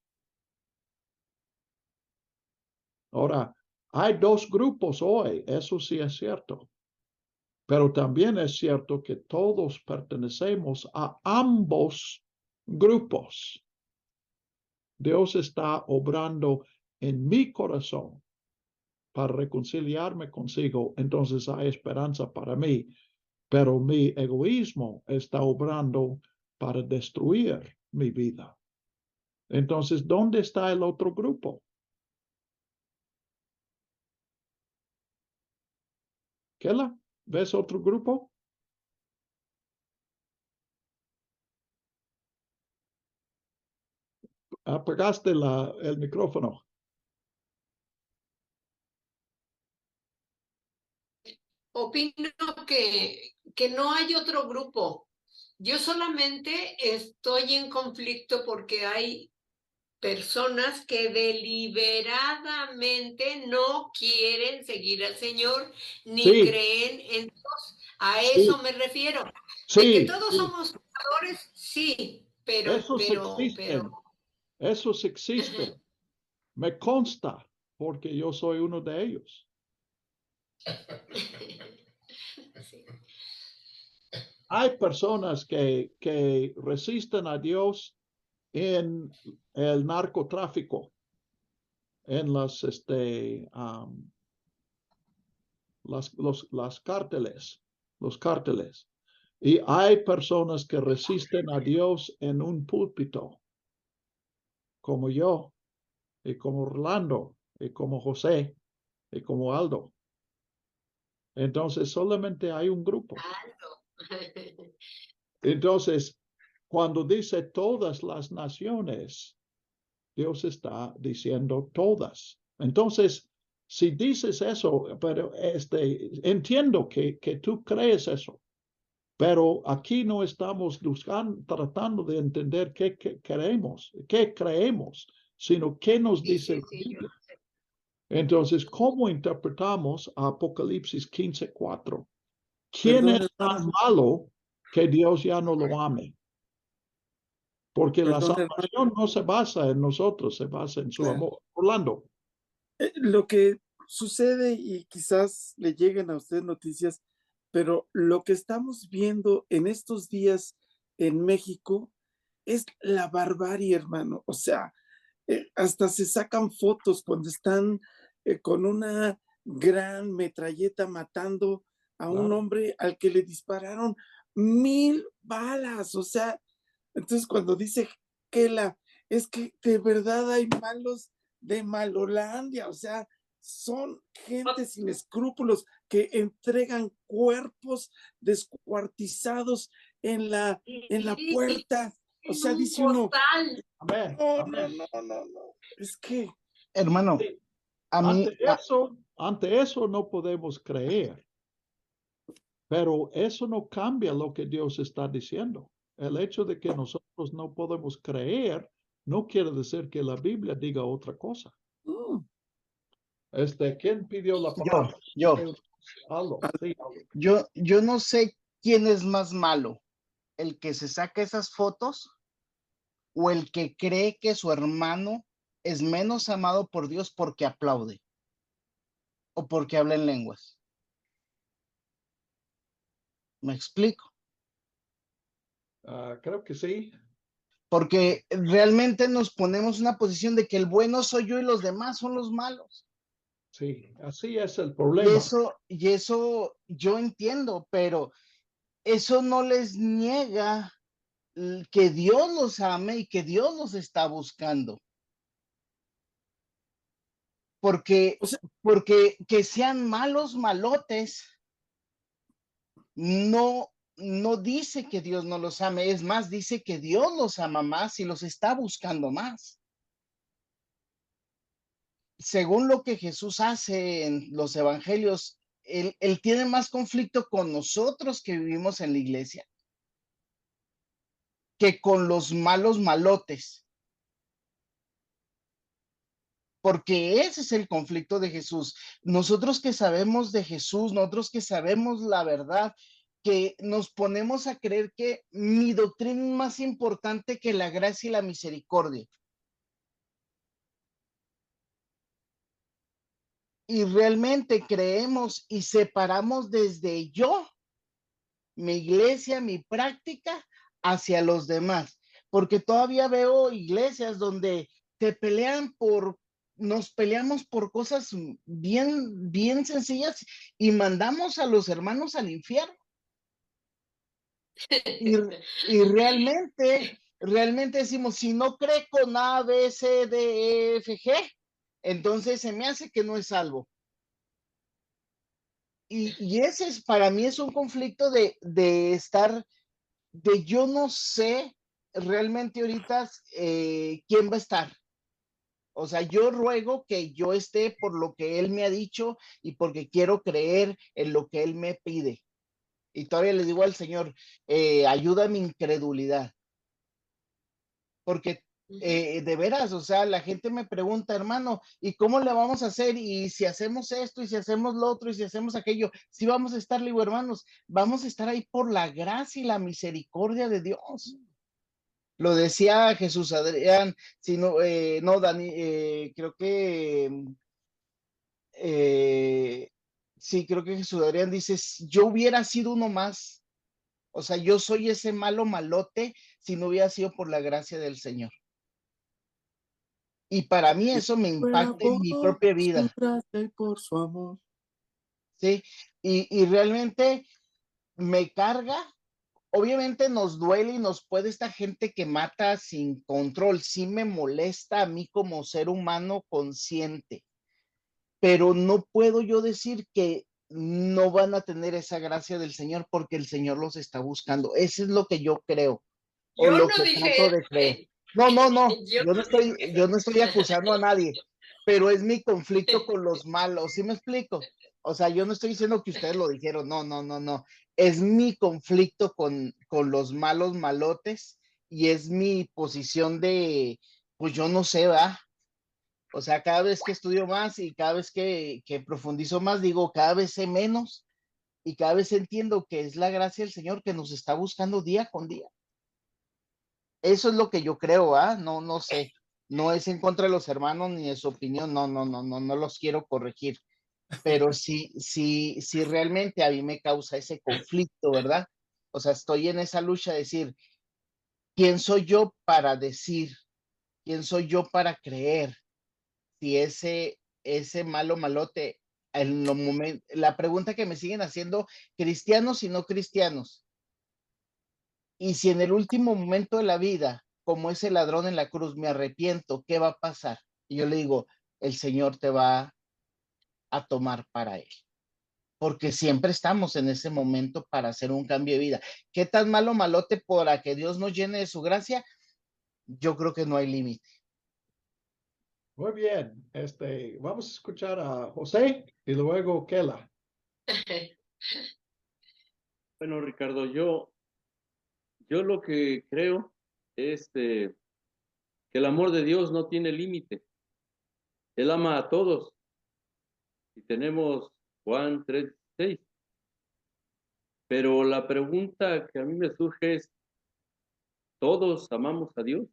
Ahora, hay dos grupos hoy, eso sí es cierto. Pero también es cierto que todos pertenecemos a ambos grupos. Dios está obrando en mi corazón para reconciliarme consigo, entonces hay esperanza para mí. Pero mi egoísmo está obrando para destruir mi vida. Entonces, ¿dónde está el otro grupo? Kela, ¿ves otro grupo? Apagaste el micrófono. Opino que no hay otro grupo. Yo solamente estoy en conflicto porque hay personas que deliberadamente no quieren seguir al Señor ni Sí, creen en Dios. A sí, eso me refiero. De que sí, todos sí. somos pecadores, sí, pero Esos existen. Me consta porque yo soy uno de ellos. Sí. Hay personas que resisten a Dios en el narcotráfico, en las cárteles, los cárteles. Y hay personas que resisten a Dios en un púlpito, como yo, y como Orlando, y como José, y como Aldo. Entonces solamente hay un grupo. Entonces, cuando dice todas las naciones, Dios está diciendo todas. Entonces, si dices eso, pero entiendo que tú crees eso, pero aquí no estamos buscando, tratando de entender qué creemos, sino qué nos dice la Biblia. Entonces, ¿cómo interpretamos Apocalipsis 15:4? ¿Quién Perdón, es tan hermano, malo que Dios ya no lo ame? Porque la perdón, hermano. salvación no se basa en nosotros, se basa en su Claro. amor. Orlando. Lo que sucede, y quizás le lleguen a usted noticias, pero lo que estamos viendo en estos días en México es la barbarie, hermano. O sea, hasta se sacan fotos cuando están con una gran metralleta matando a un Claro. hombre al que le dispararon 1000 balas. O sea, entonces cuando dice Kela, es que de verdad hay malos de Malolandia. O sea, son gente sin escrúpulos que entregan cuerpos descuartizados en la puerta. O sea, Un dice uno, costal. Amén. no, Amén. no. Es que, Hermano, Sí. a mí, Ante eso no podemos creer, pero eso no cambia lo que Dios está diciendo. El hecho de que nosotros no podemos creer no quiere decir que la Biblia diga otra cosa. mm, ¿Quién pidió la yo, palabra? yo, Aldo. Sí, Aldo. yo no sé quién es más malo, el que se saca esas fotos o el que cree que su hermano es menos amado por Dios porque aplaude o porque habla en lenguas. ¿Me explico? Creo que sí. Porque realmente nos ponemos en una posición de que el bueno soy yo y los demás son los malos. Sí, así es el Y problema. eso yo entiendo, pero eso no les niega que Dios los ame y que Dios los está buscando. Porque, o sea, porque que sean malos malotes no dice que Dios no los ame, es más, dice que Dios los ama más y los está buscando más. Según lo que Jesús hace en los evangelios, él tiene más conflicto con nosotros que vivimos en la iglesia que con los malos malotes. Porque ese es el conflicto de Jesús. Nosotros que sabemos de Jesús, nosotros que sabemos la verdad, que nos ponemos a creer que mi doctrina es más importante que la gracia y la misericordia. Y realmente creemos y separamos desde yo, mi iglesia, mi práctica, hacia los demás. Porque todavía veo iglesias donde te pelean por nos peleamos por cosas bien sencillas y mandamos a los hermanos al infierno. Y realmente decimos, si no cree con A, B, C, D, E, F, G, entonces se me hace que no es salvo. Y ese es, para mí es un conflicto de yo no sé realmente ahorita quién va a estar. O sea, yo ruego que yo esté por lo que él me ha dicho y porque quiero creer en lo que él me pide. Y todavía le digo al Señor, ayuda a mi incredulidad. Porque de veras, o sea, la gente me pregunta, hermano, ¿y cómo le vamos a hacer? Y si hacemos esto, y si hacemos lo otro, y si hacemos aquello, sí vamos a estar, digo, hermanos, vamos a estar ahí por la gracia y la misericordia de Dios. Lo decía Jesús Adrián, si no, no, Dani, creo que sí, creo que Jesús Adrián dice, yo hubiera sido uno más. O sea, yo soy ese malo malote si no hubiera sido por la gracia del Señor. Y para mí eso me impacta en mi propia vida. Por su amor. Sí, y realmente me carga. Obviamente nos duele y nos puede esta gente que mata sin control. Sí me molesta a mí como ser humano consciente. Pero no puedo yo decir que no van a tener esa gracia del Señor porque el Señor los está buscando. Eso es lo que yo creo. O Yo lo no que trato dije, de creer. No, yo yo no no dije yo eso. no estoy acusando a nadie, pero es mi conflicto con los malos, ¿sí me explico? O sea, yo no estoy diciendo que ustedes lo dijeron, no. Es mi conflicto con los malos malotes y es mi posición de, pues yo no sé, ¿verdad? O sea, cada vez que estudio más y cada vez que profundizo más, digo, cada vez sé menos y cada vez entiendo que es la gracia del Señor que nos está buscando día con día. Eso es lo que yo creo, ¿ah? No sé. No es en contra de los hermanos ni de su opinión, no los quiero corregir. Pero sí realmente a mí me causa ese conflicto, ¿verdad? O sea, estoy en esa lucha de decir, ¿quién soy yo para decir? ¿Quién soy yo para creer? Si ese malo malote, en los momentos, la pregunta que me siguen haciendo, cristianos y no cristianos, y si en el último momento de la vida, como ese ladrón en la cruz, me arrepiento, ¿qué va a pasar? Y yo le digo, el Señor te va a tomar para él. Porque siempre estamos en ese momento para hacer un cambio de vida. ¿Qué tan malo malote para que Dios nos llene de su gracia? Yo creo que no hay límite. Muy bien. Vamos a escuchar a José y luego Kela. Bueno, Ricardo, yo lo que creo es que el amor de Dios no tiene límite. Él ama a todos. Y tenemos Juan 3:6. Pero la pregunta que a mí me surge es, ¿todos amamos a Dios?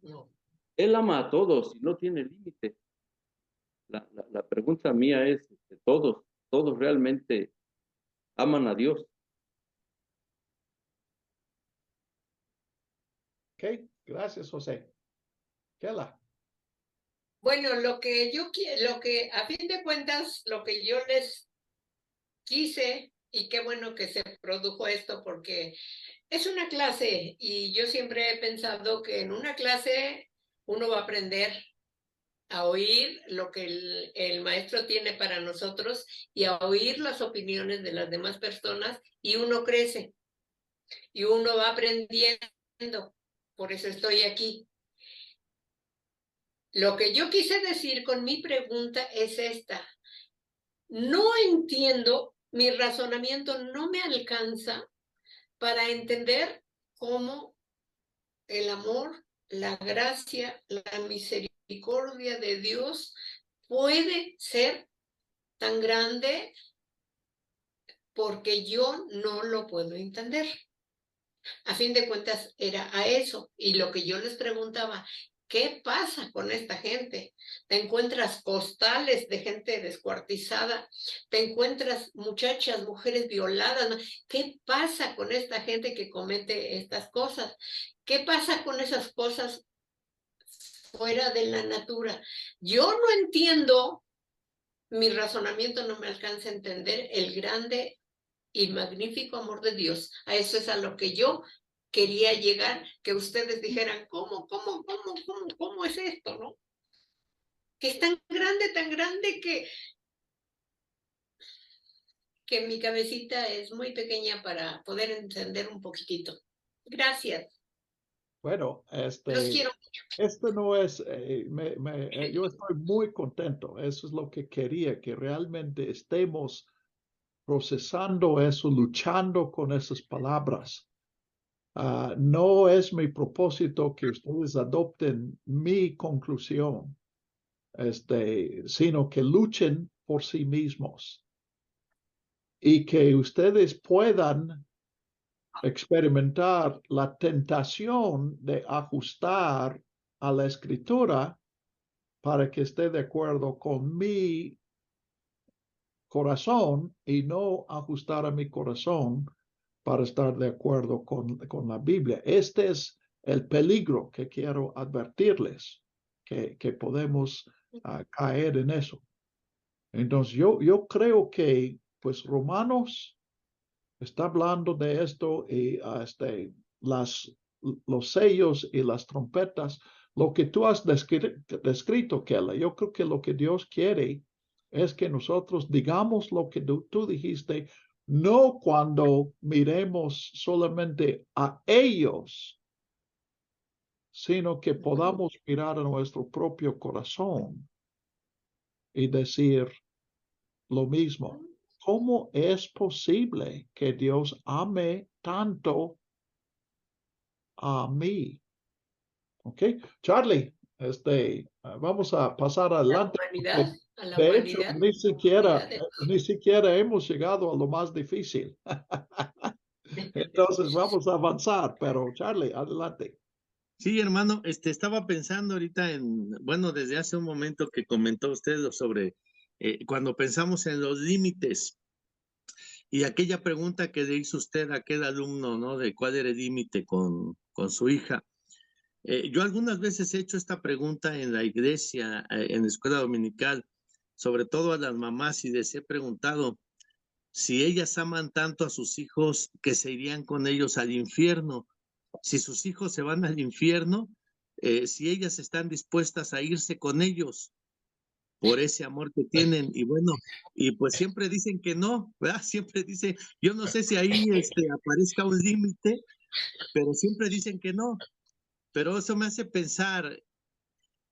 No. Él ama a todos y no tiene límite. La pregunta mía es, todos realmente aman a Dios. Ok, gracias, José. Kela. Bueno, lo que a fin de cuentas, lo que yo les quise, y qué bueno que se produjo esto, porque es una clase, y yo siempre he pensado que en una clase uno va a aprender a oír lo que el maestro tiene para nosotros y a oír las opiniones de las demás personas, y uno crece, y uno va aprendiendo. Por eso estoy aquí. Lo que yo quise decir con mi pregunta es esta. No entiendo, mi razonamiento no me alcanza para entender cómo el amor, la gracia, la misericordia de Dios puede ser tan grande, porque yo no lo puedo entender. A fin de cuentas era a eso. Y lo que yo les preguntaba, ¿qué pasa con esta gente? Te encuentras costales de gente descuartizada, te encuentras muchachas, mujeres violadas, ¿no? ¿Qué pasa con esta gente que comete estas cosas? ¿Qué pasa con esas cosas fuera de la natura. Yo no entiendo, mi razonamiento no me alcanza a entender el grande y magnífico amor de Dios. A eso es a lo que yo quería llegar, que ustedes dijeran, ¿cómo es esto, no? Que es tan grande que mi cabecita es muy pequeña para poder entender un poquitito. Gracias. Bueno, Los quiero mucho. no es, yo estoy muy contento. Eso es lo que quería, que realmente estemos procesando eso, luchando con esas palabras. No es mi propósito que ustedes adopten mi conclusión, sino que luchen por sí mismos y que ustedes puedan experimentar la tentación de ajustar a la escritura para que esté de acuerdo con mi corazón y no ajustar a mi corazón para estar de acuerdo con la Biblia. Este es el peligro que quiero advertirles, que podemos caer en eso. Entonces, yo creo que, pues, Romanos está hablando de esto y los sellos y las trompetas, lo que tú has descrito, Kela. Yo creo que lo que Dios quiere es que nosotros digamos lo que tú dijiste, no cuando miremos solamente a ellos, sino que podamos mirar a nuestro propio corazón y decir lo mismo. ¿Cómo es posible que Dios ame tanto a mí? ¿Ok? Charlie, vamos a pasar adelante. A la De hecho, humanidad. ni siquiera hemos llegado a lo más difícil. Entonces vamos a avanzar, pero Charlie, adelante. Sí, hermano, estaba pensando ahorita bueno, desde hace un momento que comentó usted sobre cuando pensamos en los límites y aquella pregunta que le hizo usted a aquel alumno, ¿no? De cuál era el límite con su hija. Yo algunas veces he hecho esta pregunta en la iglesia, en la escuela dominical, sobre todo a las mamás, y les he preguntado si ellas aman tanto a sus hijos que se irían con ellos al infierno. Si sus hijos se van al infierno, si ellas están dispuestas a irse con ellos por ese amor que tienen. Y bueno, y pues siempre dicen que no, ¿verdad? Siempre dicen, yo no sé si ahí aparezca un límite, pero siempre dicen que no. Pero eso me hace pensar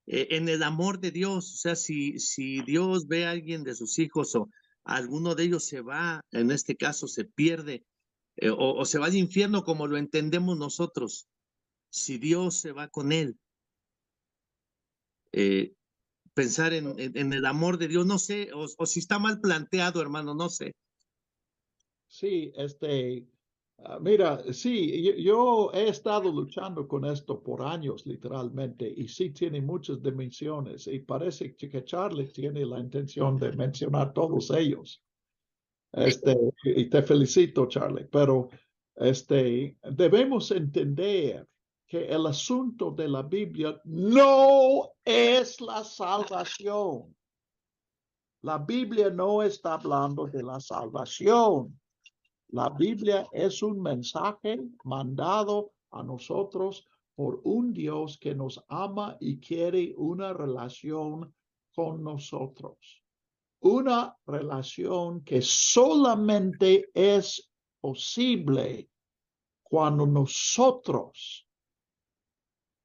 en el amor de Dios. O sea, si Dios ve a alguien de sus hijos o alguno de ellos se va, en este caso se pierde, o se va al infierno como lo entendemos nosotros, si Dios se va con él, pensar en el amor de Dios, no sé, o si está mal planteado, hermano, no sé. Sí, mira, sí, yo he estado luchando con esto por años, literalmente, y sí tiene muchas dimensiones, y parece que Charlie tiene la intención de mencionar todos ellos. Y te felicito, Charlie, pero debemos entender que el asunto de la Biblia no es la salvación. La Biblia no está hablando de la salvación. La Biblia es un mensaje mandado a nosotros por un Dios que nos ama y quiere una relación con nosotros. Una relación que solamente es posible cuando nosotros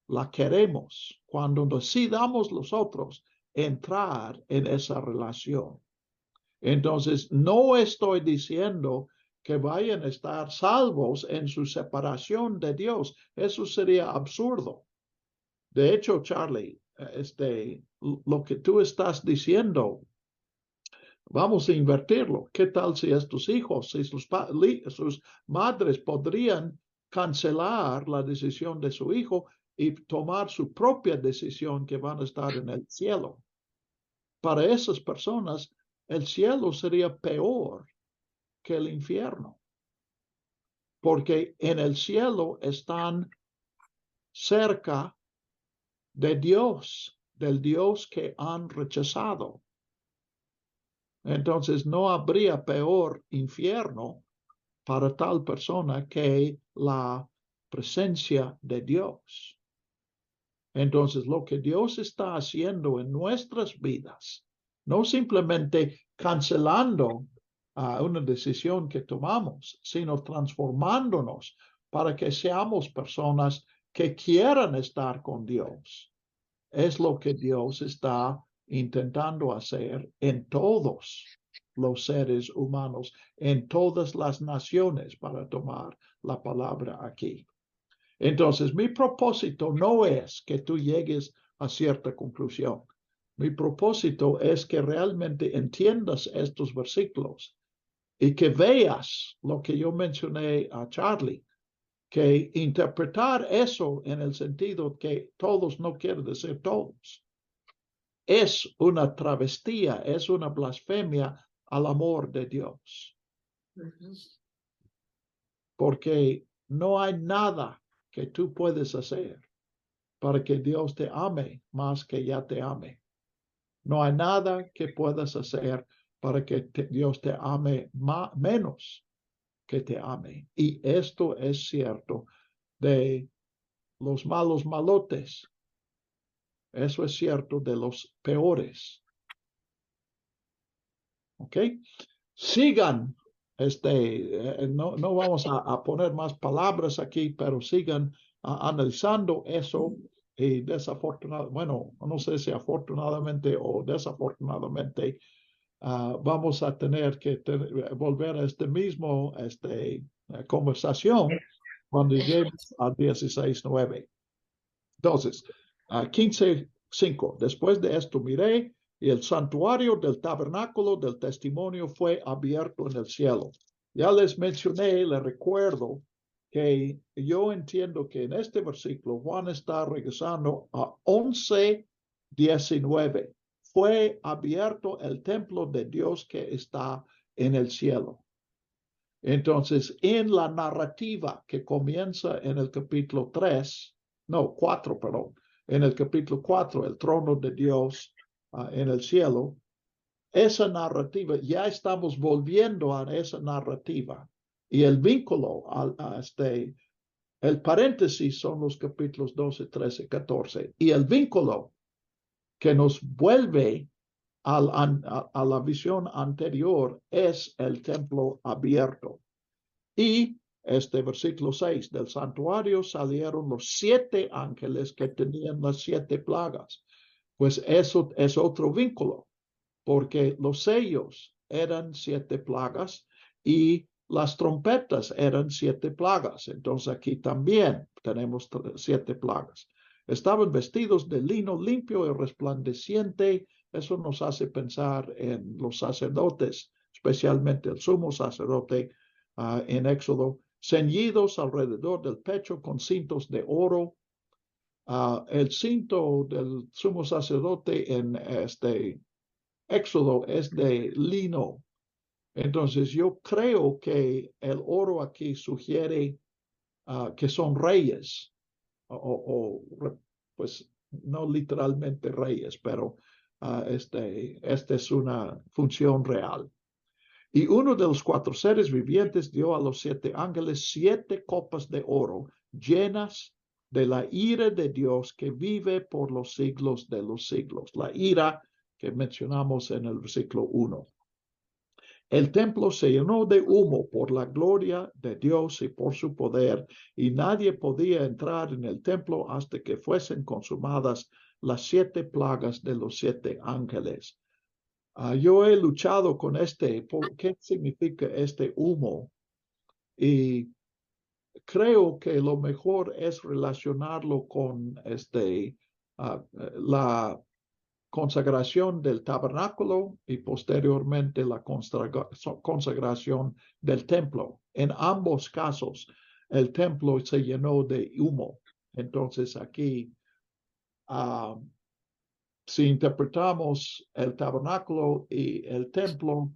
la queremos, cuando decidamos nosotros entrar en esa relación. Entonces, no estoy diciendo que vayan a estar salvos en su separación de Dios. Eso sería absurdo. De hecho, Charlie, lo que tú estás diciendo, vamos a invertirlo. ¿Qué tal si estos hijos, si sus madres podrían cancelar la decisión de su hijo y tomar su propia decisión que van a estar en el cielo? Para esas personas, el cielo sería peor que el infierno, porque en el cielo están cerca de Dios, del Dios que han rechazado. Entonces no habría peor infierno para tal persona que la presencia de Dios. Entonces lo que Dios está haciendo en nuestras vidas, no simplemente cancelando una decisión que tomamos, sino transformándonos para que seamos personas que quieran estar con Dios. Es lo que Dios está intentando hacer en todos los seres humanos, en todas las naciones, para tomar la palabra aquí. Entonces, mi propósito no es que tú llegues a cierta conclusión. Mi propósito es que realmente entiendas estos versículos y que veas lo que yo mencioné a Charlie, que interpretar eso en el sentido que todos no quiere decir todos. Es una travestía, es una blasfemia al amor de Dios. Porque no hay nada que tú puedes hacer para que Dios te ame más que ya te ame. No hay nada que puedas hacer para que Dios te ame menos que te ame. Y esto es cierto de los malos malotes. Eso es cierto de los peores. ¿Ok? Sigan, no vamos a poner más palabras aquí, pero sigan analizando eso y desafortunadamente, bueno, no sé si afortunadamente o desafortunadamente, vamos a tener que volver a conversación cuando lleguemos a 16:9. Entonces, 15:5. Después de esto miré y el santuario del tabernáculo del testimonio fue abierto en el cielo. Ya les mencioné, les recuerdo que yo entiendo que en este versículo Juan está regresando a 11:19. Fue abierto el templo de Dios que está en el cielo. Entonces, en la narrativa que comienza en el capítulo 4, perdón, en el capítulo 4, el trono de Dios en el cielo, esa narrativa, ya estamos volviendo a esa narrativa. Y el vínculo, el paréntesis son los capítulos 12, 13, 14. Y el vínculo que nos vuelve a la visión anterior es el templo abierto. Y este versículo 6, del santuario salieron los 7 ángeles que tenían las 7 plagas. Pues eso es otro vínculo, porque los sellos eran 7 plagas y las trompetas eran 7 plagas. Entonces aquí también tenemos 7 plagas. Estaban vestidos de lino limpio y resplandeciente. Eso nos hace pensar en los sacerdotes, especialmente el sumo sacerdote en Éxodo, ceñidos alrededor del pecho con cintos de oro. El cinto del sumo sacerdote en Éxodo es de lino. Entonces yo creo que el oro aquí sugiere que son reyes, pues no literalmente reyes, pero esta es una función real. Y uno de los 4 seres vivientes dio a los 7 ángeles 7 copas de oro llenas de la ira de Dios que vive por los siglos de los siglos. La ira que mencionamos en el versículo 1. El templo se llenó de humo por la gloria de Dios y por su poder, y nadie podía entrar en el templo hasta que fuesen consumadas las 7 plagas de los 7 ángeles. Yo he luchado con ¿qué significa este humo? Y creo que lo mejor es relacionarlo con la consagración del tabernáculo y posteriormente la consagración del templo. En ambos casos, el templo se llenó de humo. Entonces aquí, si interpretamos el tabernáculo y el templo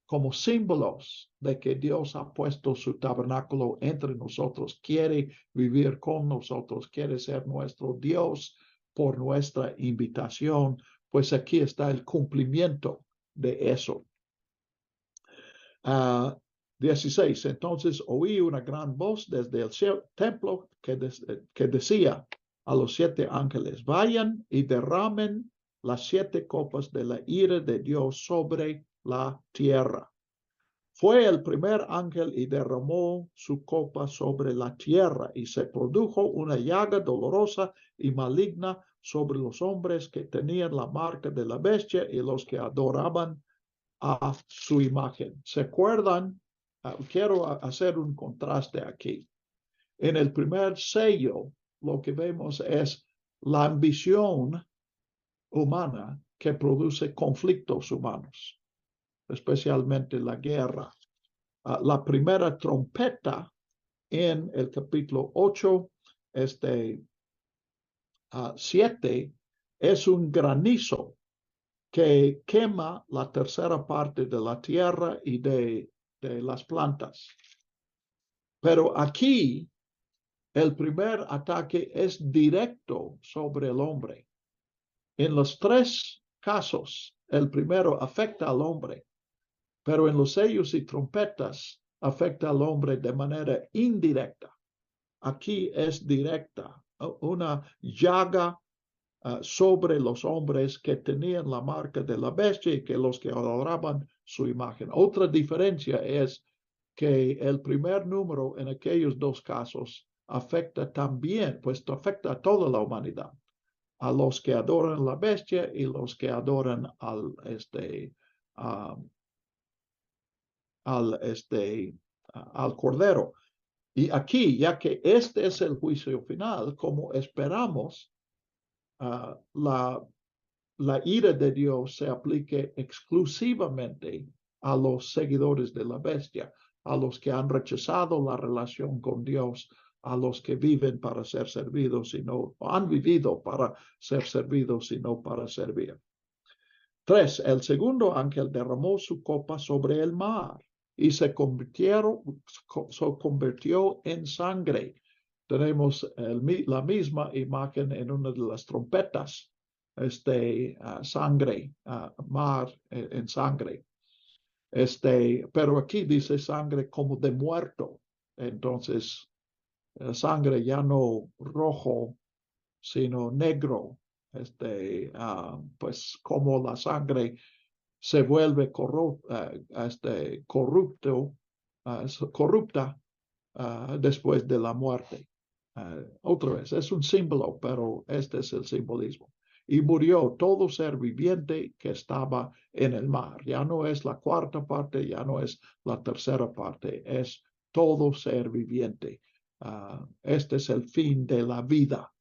como símbolos de que Dios ha puesto su tabernáculo entre nosotros, quiere vivir con nosotros, quiere ser nuestro Dios por nuestra invitación, pues aquí está el cumplimiento de eso. 16. Entonces oí una gran voz desde el templo que decía a los 7 ángeles: vayan y derramen las 7 copas de la ira de Dios sobre la tierra. Fue el primer ángel y derramó su copa sobre la tierra, y se produjo una llaga dolorosa y maligna sobre los hombres que tenían la marca de la bestia y los que adoraban a su imagen. ¿Se acuerdan? Quiero hacer un contraste aquí. En el primer sello, lo que vemos es la ambición humana que produce conflictos humanos, especialmente la guerra. La primera trompeta en el capítulo 8, 7, es un granizo que quema la tercera parte de la tierra y de las plantas. Pero aquí el primer ataque es directo sobre el hombre. En los 3 casos, el primero afecta al hombre, pero en los sellos y trompetas afecta al hombre de manera indirecta. Aquí es directa, una llaga sobre los hombres que tenían la marca de la bestia y que los que adoraban su imagen. Otra diferencia es que el primer número en aquellos 2 casos afecta también, pues afecta a toda la humanidad, a los que adoran la bestia y los que adoran al Cordero. Y aquí, ya que este es el juicio final, como esperamos, la ira de Dios se aplique exclusivamente a los seguidores de la bestia, a los que han rechazado la relación con Dios, a los que viven para ser servidos y no han vivido para ser servidos y no para servir. 3. El segundo ángel derramó su copa sobre el mar y se convirtió en sangre. Tenemos la misma imagen en una de las trompetas, sangre, mar en sangre. Pero aquí dice sangre como de muerto. Entonces, sangre ya no rojo, sino negro. Pues como la sangre se vuelve corrupta después de la muerte. Otra vez, es un símbolo, pero este es el simbolismo. Y murió todo ser viviente que estaba en el mar. Ya no es la cuarta parte, ya no es la tercera parte, es todo ser viviente. Este es el fin de la vida.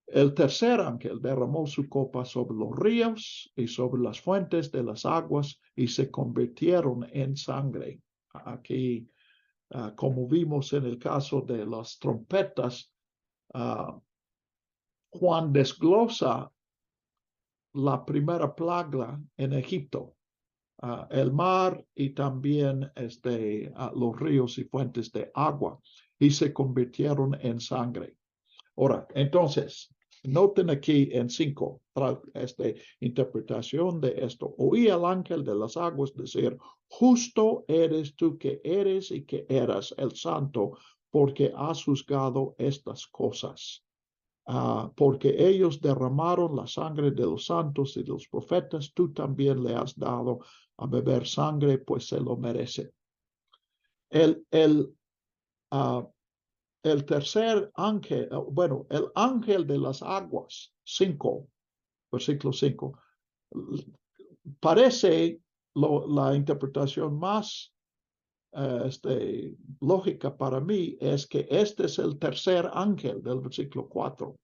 El tercer ángel derramó su copa sobre los ríos y sobre las fuentes de las aguas y se convirtieron en sangre. Aquí, como vimos en el caso de las trompetas, Juan desglosa la primera plaga en Egipto, el mar y también los ríos y fuentes de agua, y se convirtieron en sangre. Ahora, entonces, noten aquí en 5, interpretación de esto. Oí al ángel de las aguas decir: justo eres tú que eres y que eras el santo, porque has juzgado estas cosas. Porque ellos derramaron la sangre de los santos y de los profetas, tú también le has dado a beber sangre, pues se lo merece. El tercer ángel, el ángel de las aguas, 5, versículo 5, parece la interpretación más lógica para mí es que este es el tercer ángel del versículo 4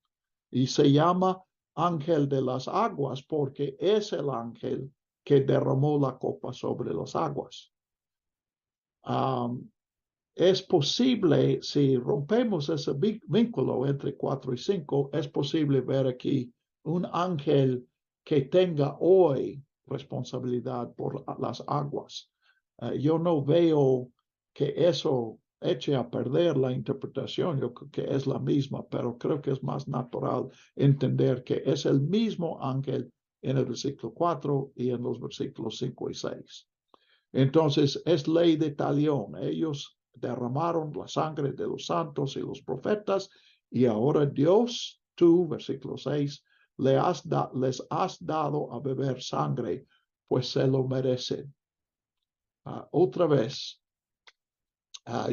y se llama ángel de las aguas porque es el ángel que derramó la copa sobre las aguas. Es posible, si rompemos ese vínculo entre 4 y 5, es posible ver aquí un ángel que tenga hoy responsabilidad por las aguas. Yo no veo que eso eche a perder la interpretación. Yo creo que es la misma, pero creo que es más natural entender que es el mismo ángel en el versículo 4 y en los versículos 5 y 6. Entonces, es ley de talión. Ellos derramaron la sangre de los santos y los profetas, y ahora Dios, tú, versículo 6, les has dado a beber sangre, pues se lo merecen. Otra vez,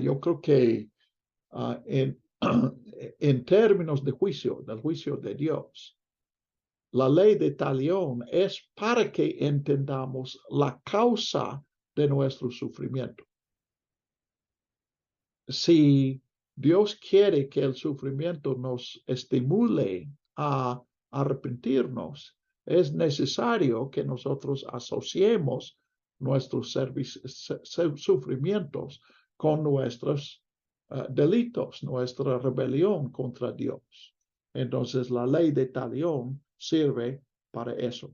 yo creo que en términos de juicio, del juicio de Dios, la ley de talión es para que entendamos la causa de nuestro sufrimiento. Si Dios quiere que el sufrimiento nos estimule a arrepentirnos, es necesario que nosotros asociemos nuestros sufrimientos con nuestros delitos, nuestra rebelión contra Dios. Entonces, la ley de talión sirve para eso.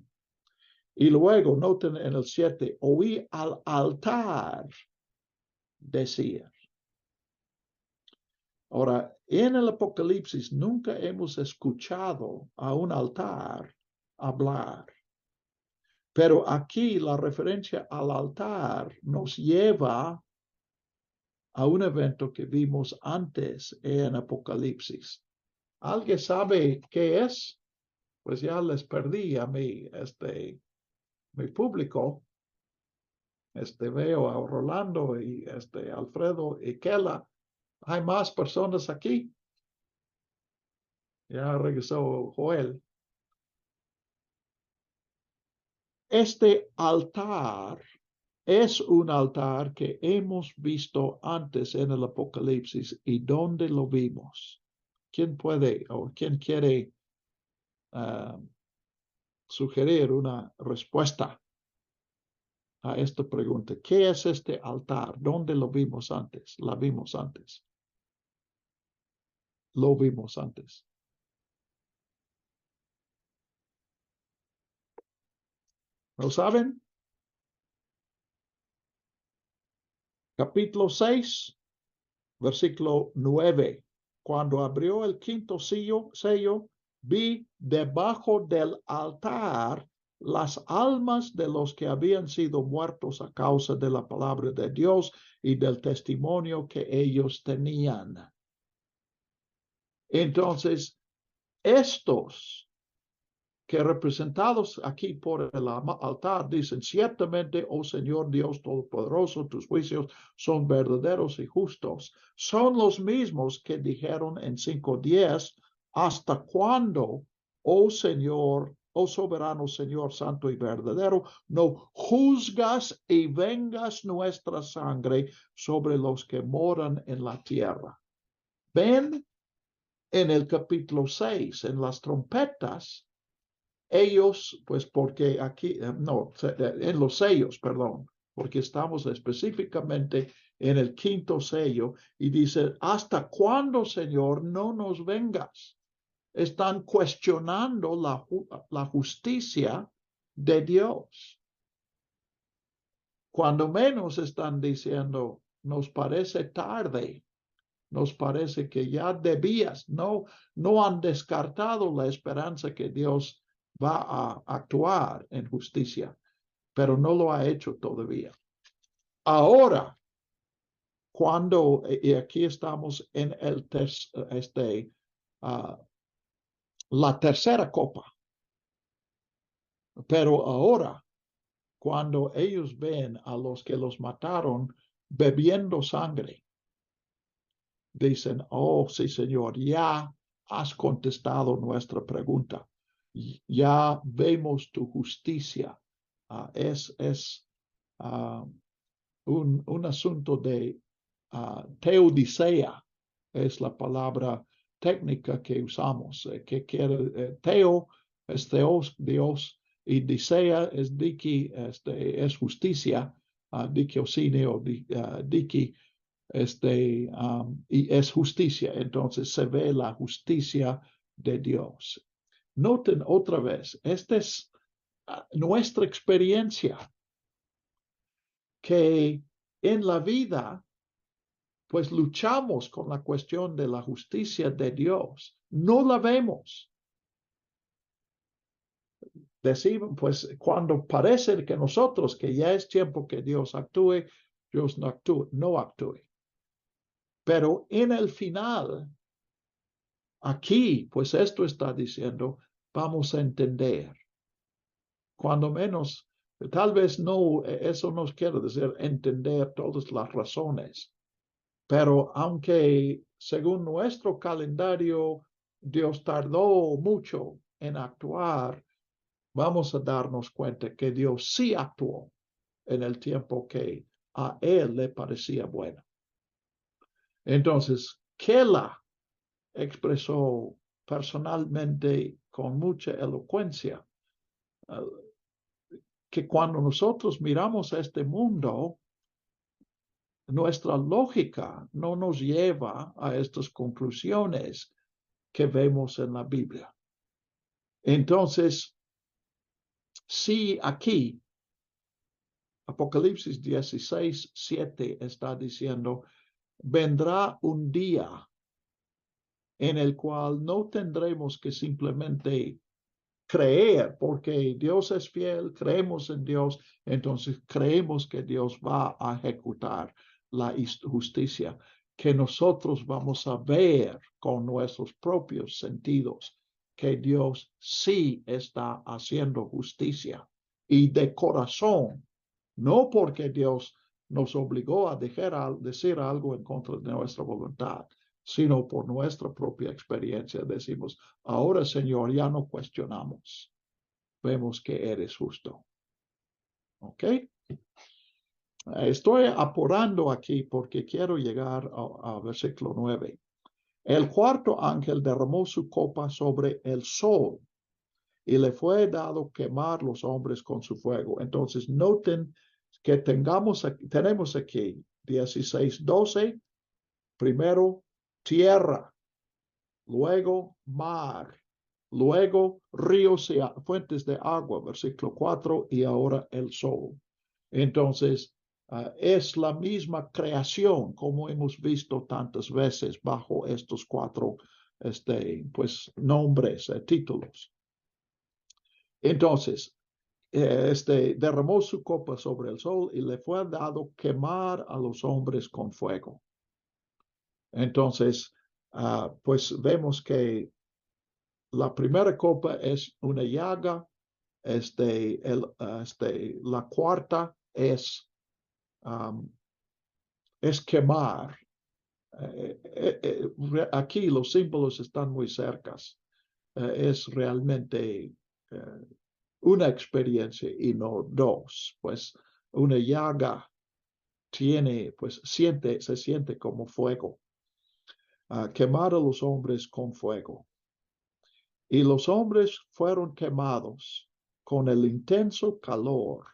Y luego, noten en el 7, oí al altar decir. Ahora, en el Apocalipsis nunca hemos escuchado a un altar hablar. Pero aquí la referencia al altar nos lleva a un evento que vimos antes en Apocalipsis. ¿Alguien sabe qué es? Pues ya les perdí a mi público. Veo a Rolando y Alfredo y Kela. ¿Hay más personas aquí? Ya regresó Joel. Este altar es un altar que hemos visto antes en el Apocalipsis. ¿Y dónde lo vimos? ¿Quién puede o quién quiere sugerir una respuesta a esta pregunta? ¿Qué es este altar? ¿Dónde lo vimos antes? La vimos antes. Lo vimos antes. ¿Lo saben? Capítulo 6, versículo 9. Cuando abrió el quinto sello, vi debajo del altar las almas de los que habían sido muertos a causa de la palabra de Dios y del testimonio que ellos tenían. Entonces, estos que representados aquí por el altar dicen, ciertamente, oh Señor Dios Todopoderoso, tus juicios son verdaderos y justos. Son los mismos que dijeron en 5:10, ¿hasta cuándo, oh Señor, oh soberano Señor santo y verdadero, no juzgas y vengas nuestra sangre sobre los que moran en la tierra? Ven en el capítulo 6, en las trompetas, ellos, pues porque aquí, no, en los sellos, perdón, porque estamos específicamente en el quinto sello y dice, ¿hasta cuándo, Señor, no nos vengas? Están cuestionando la justicia de Dios. Cuando menos están diciendo, nos parece tarde, nos parece que ya debías, no han descartado la esperanza que Dios va a actuar en justicia, pero no lo ha hecho todavía. Ahora, cuando, y aquí estamos en el la tercera copa, pero ahora, cuando ellos ven a los que los mataron bebiendo sangre, dicen, oh sí, Señor, ya has contestado nuestra pregunta. Ya vemos tu justicia. Es un asunto de teodicea, es la palabra técnica que usamos, que quiere teo, es Theos, Dios, y dicea es diki, es justicia, dikiosine o diki, y es justicia. Entonces se ve la justicia de Dios. Noten otra vez, esta es nuestra experiencia, que en la vida pues luchamos con la cuestión de la justicia de Dios. No la vemos. Decimos, pues cuando parece que nosotros, que ya es tiempo que Dios actúe, Dios no actúe. Pero en el final, aquí, pues esto está diciendo, vamos a entender. Cuando menos, tal vez no, eso nos quiere decir entender todas las razones. Pero aunque según nuestro calendario, Dios tardó mucho en actuar, vamos a darnos cuenta que Dios sí actuó en el tiempo que a él le parecía bueno. Entonces, Kela expresó personalmente con mucha elocuencia que cuando nosotros miramos este mundo, nuestra lógica no nos lleva a estas conclusiones que vemos en la Biblia. Entonces, sí, aquí, Apocalipsis 16:7 está diciendo, vendrá un día en el cual no tendremos que simplemente creer, porque Dios es fiel, creemos en Dios, entonces creemos que Dios va a ejecutar la justicia, que nosotros vamos a ver con nuestros propios sentidos que Dios sí está haciendo justicia y de corazón, no porque Dios nos obligó a decir algo en contra de nuestra voluntad, sino por nuestra propia experiencia. Decimos, ahora Señor, ya no cuestionamos. Vemos que eres justo. ¿Ok? Estoy apurando aquí porque quiero llegar a versículo 9. El cuarto ángel derramó su copa sobre el sol y le fue dado quemar los hombres con su fuego. Entonces, noten que tenemos aquí 16:12, primero tierra, luego mar, luego ríos y fuentes de agua, versículo 4, y ahora el sol. Entonces, es la misma creación como hemos visto tantas veces bajo estos cuatro pues, nombres, títulos. Entonces, derramó su copa sobre el sol y le fue dado quemar a los hombres con fuego. Entonces, pues vemos que la primera copa es una llaga, la cuarta es quemar. Aquí los símbolos están muy cercas. Es realmente una experiencia y no dos, pues una llaga pues se siente como fuego. Quemar a los hombres con fuego. Y los hombres fueron quemados con el intenso calor.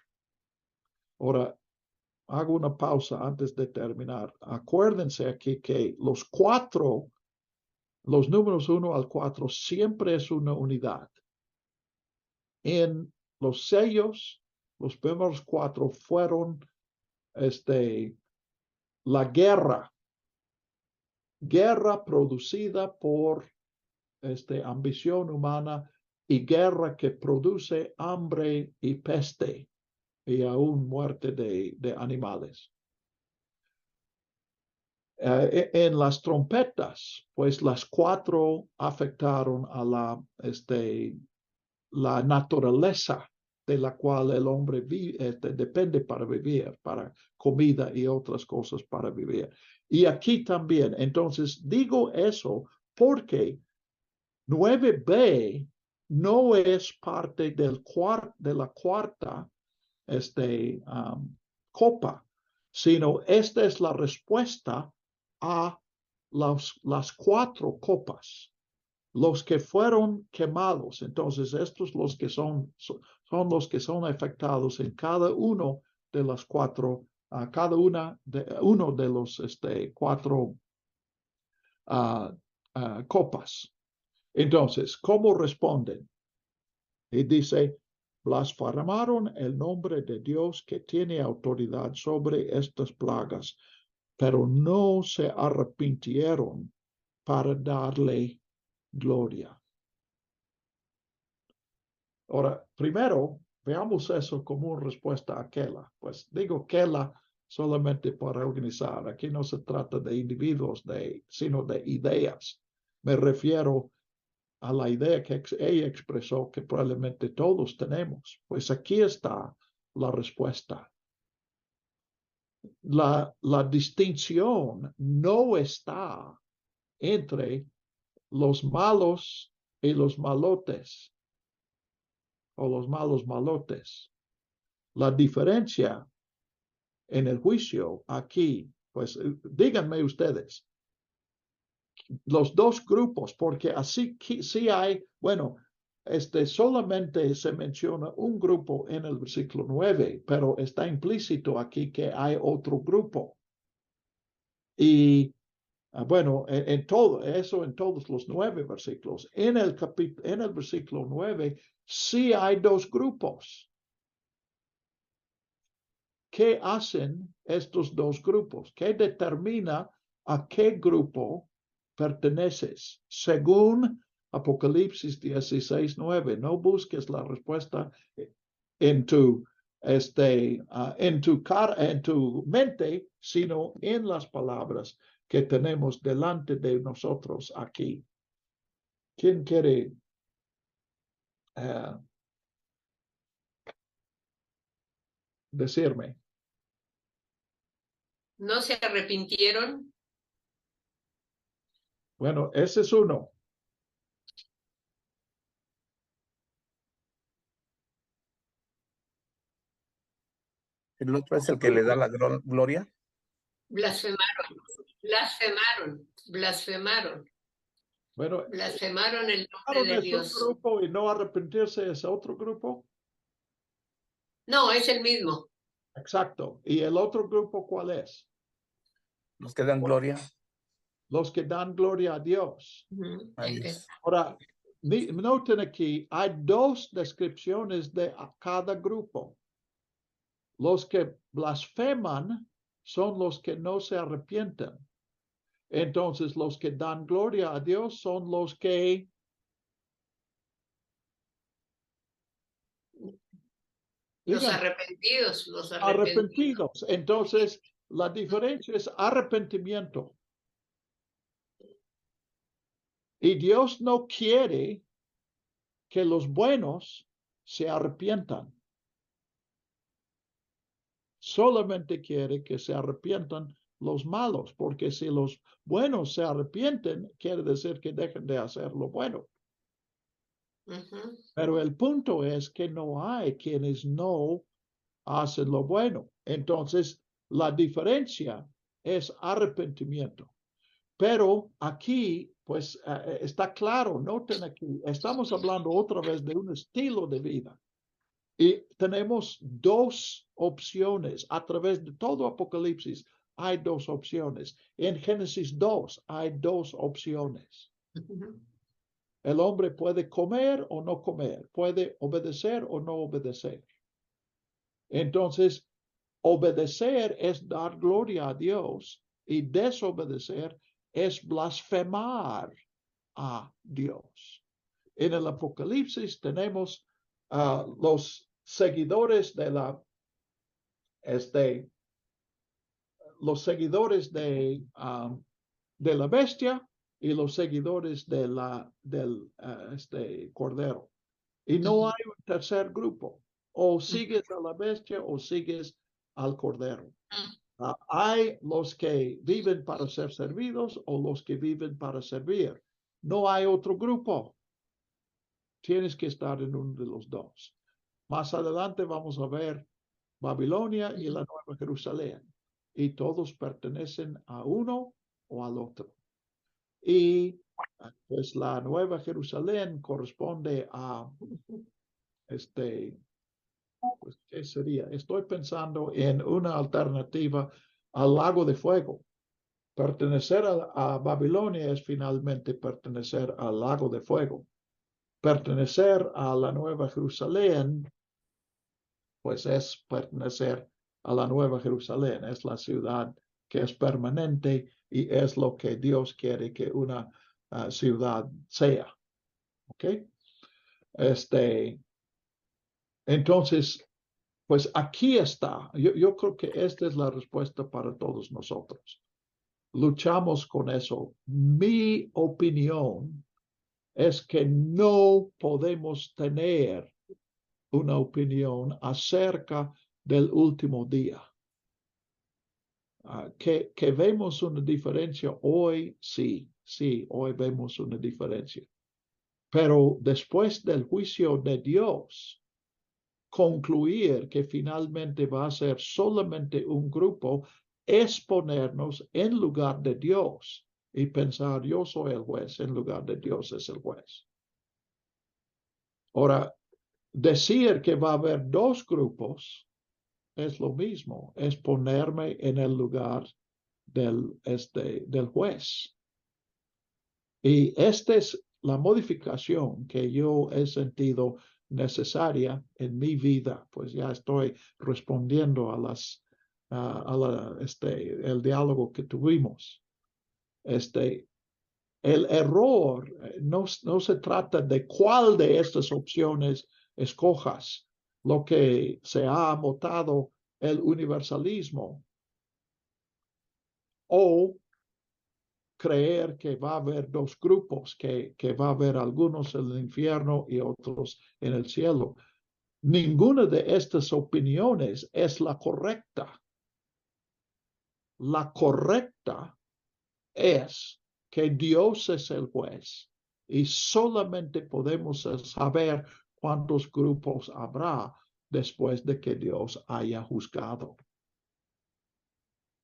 Ahora, hago una pausa antes de terminar. Acuérdense aquí que los números 1 al 4 siempre es una unidad. En los sellos, los primeros 4 fueron la guerra producida por ambición humana y guerra que produce hambre y peste y aún muerte de animales. En las trompetas, pues las 4 afectaron a la naturaleza de la cual el hombre depende para vivir, para comida y otras cosas para vivir. Y aquí también, entonces digo eso porque 9b no es parte de la cuarta copa, sino esta es la respuesta a las 4 copas, los que fueron quemados. Entonces, estos los que son los que son afectados en cada uno de las 4, uno de los 4 copas. Entonces, ¿cómo responden? Y dice, blasfemaron el nombre de Dios que tiene autoridad sobre estas plagas. pero no se arrepintieron para darle gloria. Ahora, primero, veamos eso como una respuesta a aquella. Pues digo aquella solamente para organizar. Aquí no se trata de individuos, sino de ideas. Me refiero a la idea que ella expresó que probablemente todos tenemos. Pues aquí está la respuesta. La distinción no está entre los malos y los malotes, o los malos malotes. La diferencia en el juicio aquí, pues díganme ustedes, los dos grupos, porque así sí hay, bueno, solamente se menciona un grupo en el versículo 9, pero está implícito aquí que hay otro grupo. Y bueno, en todo eso, en todos los 9 versículos, en el versículo 9, sí hay dos grupos. ¿Qué hacen estos dos grupos? ¿Qué determina a qué grupo perteneces? Según Apocalipsis 16:9, no busques la respuesta en tu mente, sino en las palabras que tenemos delante de nosotros aquí. ¿Quién quiere decirme? ¿No se arrepintieron? Bueno, ese es uno. El otro es el que le da la gloria. Blasfemaron, blasfemaron, blasfemaron, Bueno, blasfemaron el nombre de es Dios. un grupo y no arrepentirse es otro grupo. No, es el mismo. Exacto. ¿Y el otro grupo cuál es? Los que dan gloria Los que dan gloria a Dios. a Dios. Ahora, noten aquí, hay dos descripciones de cada grupo. Los que blasfeman son los que no se arrepienten. Entonces, los que dan gloria a Dios son los que Los arrepentidos, arrepentidos. Entonces, la diferencia es arrepentimiento. Y Dios no quiere que los buenos se arrepientan. Solamente quiere que se arrepientan los malos, porque si los buenos se arrepienten, quiere decir que dejen de hacer lo bueno. Pero el punto es que no hay quienes no hacen lo bueno. Entonces, la diferencia es arrepentimiento. Pero aquí, pues, está claro, noten aquí, estamos hablando otra vez de un estilo de vida. Y tenemos dos opciones a través de todo Apocalipsis. Hay dos opciones. En Génesis 2 hay dos opciones. El hombre puede comer o no comer, puede obedecer o no obedecer. Entonces, obedecer es dar gloria a Dios y desobedecer es blasfemar a Dios. En el Apocalipsis tenemos los seguidores de la bestia y los seguidores del cordero. Y no hay un tercer grupo. O sigues a la bestia o sigues al cordero. Hay los que viven para ser servidos o los que viven para servir. No hay otro grupo. Tienes que estar en uno de los dos. Más adelante vamos a ver Babilonia y la Nueva Jerusalén. Y todos pertenecen a uno o al otro. Y pues la Nueva Jerusalén corresponde a pues, ¿qué sería? Estoy pensando en una alternativa al lago de fuego. Pertenecer a Babilonia es finalmente pertenecer al lago de fuego. Pertenecer a la Nueva Jerusalén, pues es pertenecer a la Nueva Jerusalén, es la ciudad que es permanente y es lo que Dios quiere que una ciudad sea. ¿Ok? Entonces, pues aquí está. Yo creo que esta es la respuesta para todos nosotros. Luchamos con eso. Mi opinión es que no podemos tener una opinión acerca del último día. Que vemos una diferencia hoy, sí, hoy vemos una diferencia. Pero después del juicio de Dios, concluir que finalmente va a ser solamente un grupo es ponernos en lugar de Dios y pensar yo soy el juez en lugar de Dios es el juez. Ahora, decir que va a haber dos grupos es lo mismo, es ponerme en el lugar del juez. Y esta es la modificación que yo he sentido necesaria en mi vida, pues ya estoy respondiendo a el diálogo que tuvimos. El error no se trata de cuál de estas opciones escojas, lo que se ha votado el universalismo o creer que va a haber dos grupos, que va a haber algunos en el infierno y otros en el cielo. Ninguna de estas opiniones es la correcta. La correcta es que Dios es el juez y solamente podemos saber cuántos grupos habrá después de que Dios haya juzgado.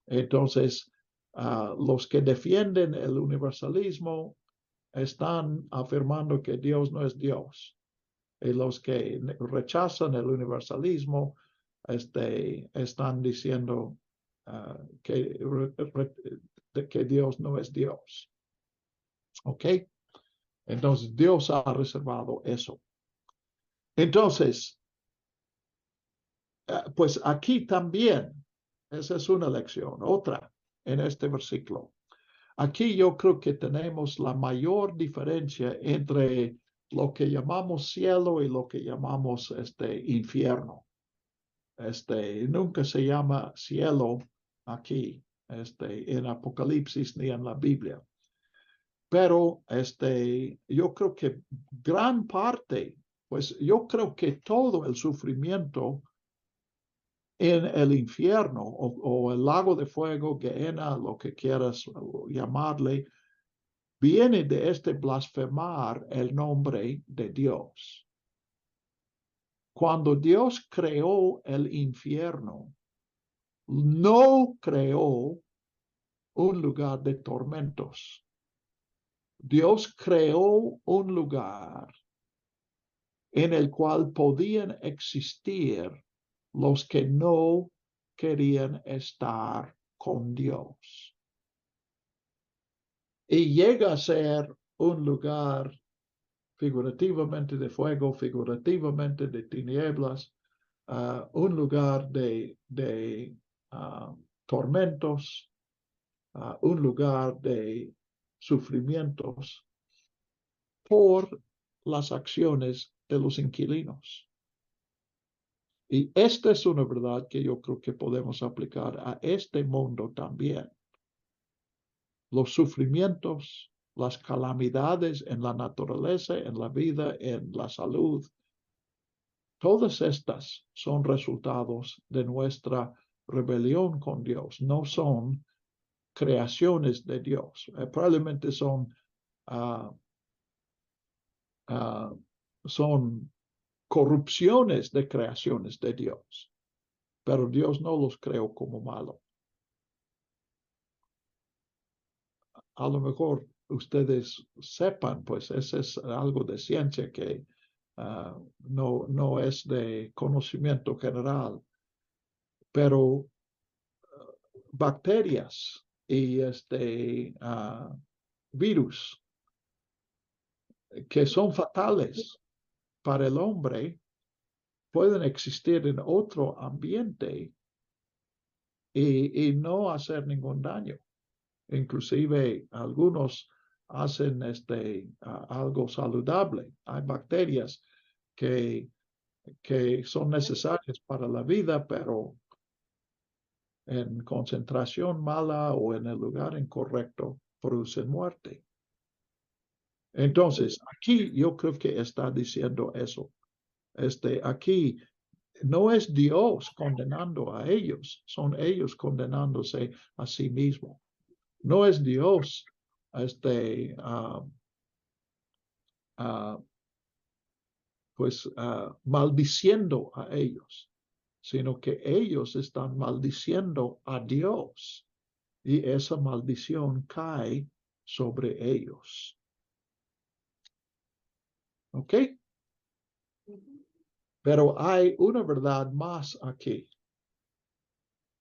Entonces, los que defienden el universalismo están afirmando que Dios no es Dios. Y los que rechazan el universalismo están diciendo que Dios no es Dios. ¿Ok? Entonces, Dios ha reservado eso. Entonces, pues aquí también, esa es una lección, otra en este versículo. Aquí yo creo que tenemos la mayor diferencia entre lo que llamamos cielo y lo que llamamos infierno. Nunca se llama cielo aquí, en Apocalipsis ni en la Biblia. Pero yo creo que gran parte, pues yo creo que todo el sufrimiento en el infierno o el lago de fuego, Gehenna, lo que quieras llamarle, viene de blasfemar el nombre de Dios. Cuando Dios creó el infierno, no creó un lugar de tormentos. Dios creó un lugar en el cual podían existir los que no querían estar con Dios. Y llega a ser un lugar figurativamente de fuego, figurativamente de tinieblas, un lugar de tormentos, un lugar de sufrimientos por las acciones de los inquilinos. Y esta es una verdad que yo creo que podemos aplicar a este mundo también. Los sufrimientos, las calamidades en la naturaleza, en la vida, en la salud, todas estas son resultados de nuestra rebelión con Dios, no son creaciones de Dios. Probablemente son corrupciones de creaciones de Dios, pero Dios no los creó como malo. A lo mejor ustedes sepan, pues ese es algo de ciencia que no es de conocimiento general, pero bacterias y virus que son fatales para el hombre pueden existir en otro ambiente y no hacer ningún daño. Inclusive algunos hacen algo saludable. Hay bacterias que son necesarias para la vida, pero en concentración mala o en el lugar incorrecto producen muerte. Entonces, aquí yo creo que está diciendo eso. Aquí no es Dios condenando a ellos, son ellos condenándose a sí mismos. No es Dios maldiciendo a ellos, sino que ellos están maldiciendo a Dios y esa maldición cae sobre ellos. ¿Ok? Pero hay una verdad más aquí,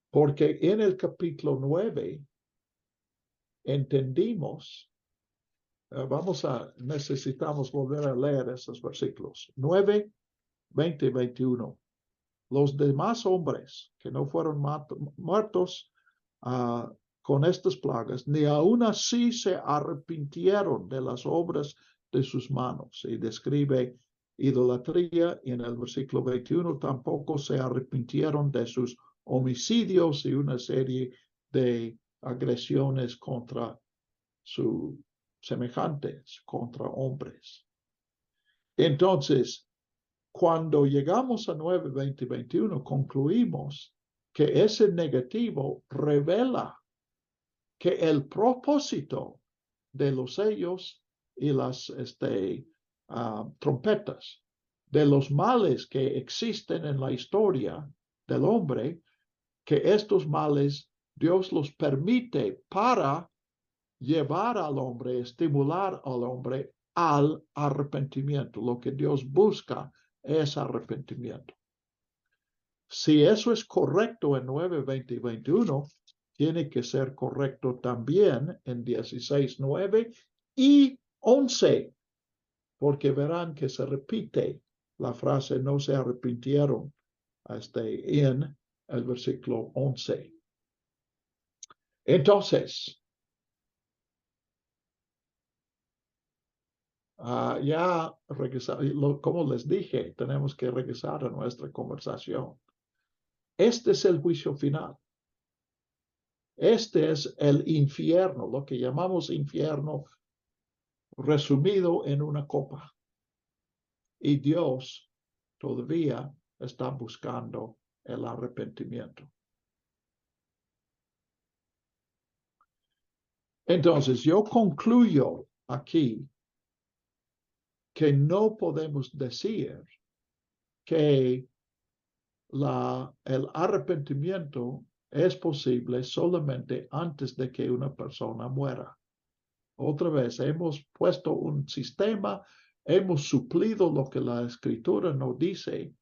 porque en el capítulo 9 entendimos, necesitamos volver a leer esos versículos, 9, 20 y 21. Los demás hombres que no fueron muertos con estas plagas, ni aún así se arrepintieron de las obras de sus manos. Y describe idolatría, y en el versículo 21 tampoco se arrepintieron de sus homicidios y una serie de agresiones contra sus semejantes, contra hombres. Entonces, cuando llegamos a 9, 20 y 21, concluimos que ese negativo revela que el propósito de los sellos y las trompetas, de los males que existen en la historia del hombre, que estos males Dios los permite para llevar al hombre, estimular al hombre al arrepentimiento. Lo que Dios busca es arrepentimiento. Si eso es correcto en 9, 20 y 21, tiene que ser correcto también en 16, 9 y 11, porque verán que se repite la frase no se arrepintieron en el versículo 11. Entonces, ya regresar, como les dije, tenemos que regresar a nuestra conversación. Este es el juicio final. Este es el infierno, lo que llamamos infierno, resumido en una copa. Y Dios todavía está buscando el arrepentimiento. Entonces, yo concluyo aquí que no podemos decir que el arrepentimiento es posible solamente antes de que una persona muera. Otra vez, hemos puesto un sistema, hemos suplido lo que la Escritura nos dice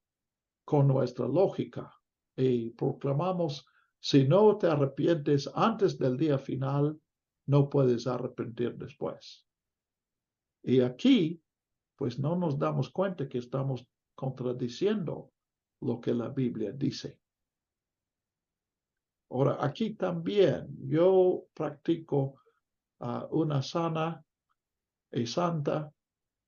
con nuestra lógica y proclamamos, si no te arrepientes antes del día final, no puedes arrepentir después. Y aquí, pues no nos damos cuenta que estamos contradiciendo lo que la Biblia dice. Ahora, aquí también yo practico una sana y santa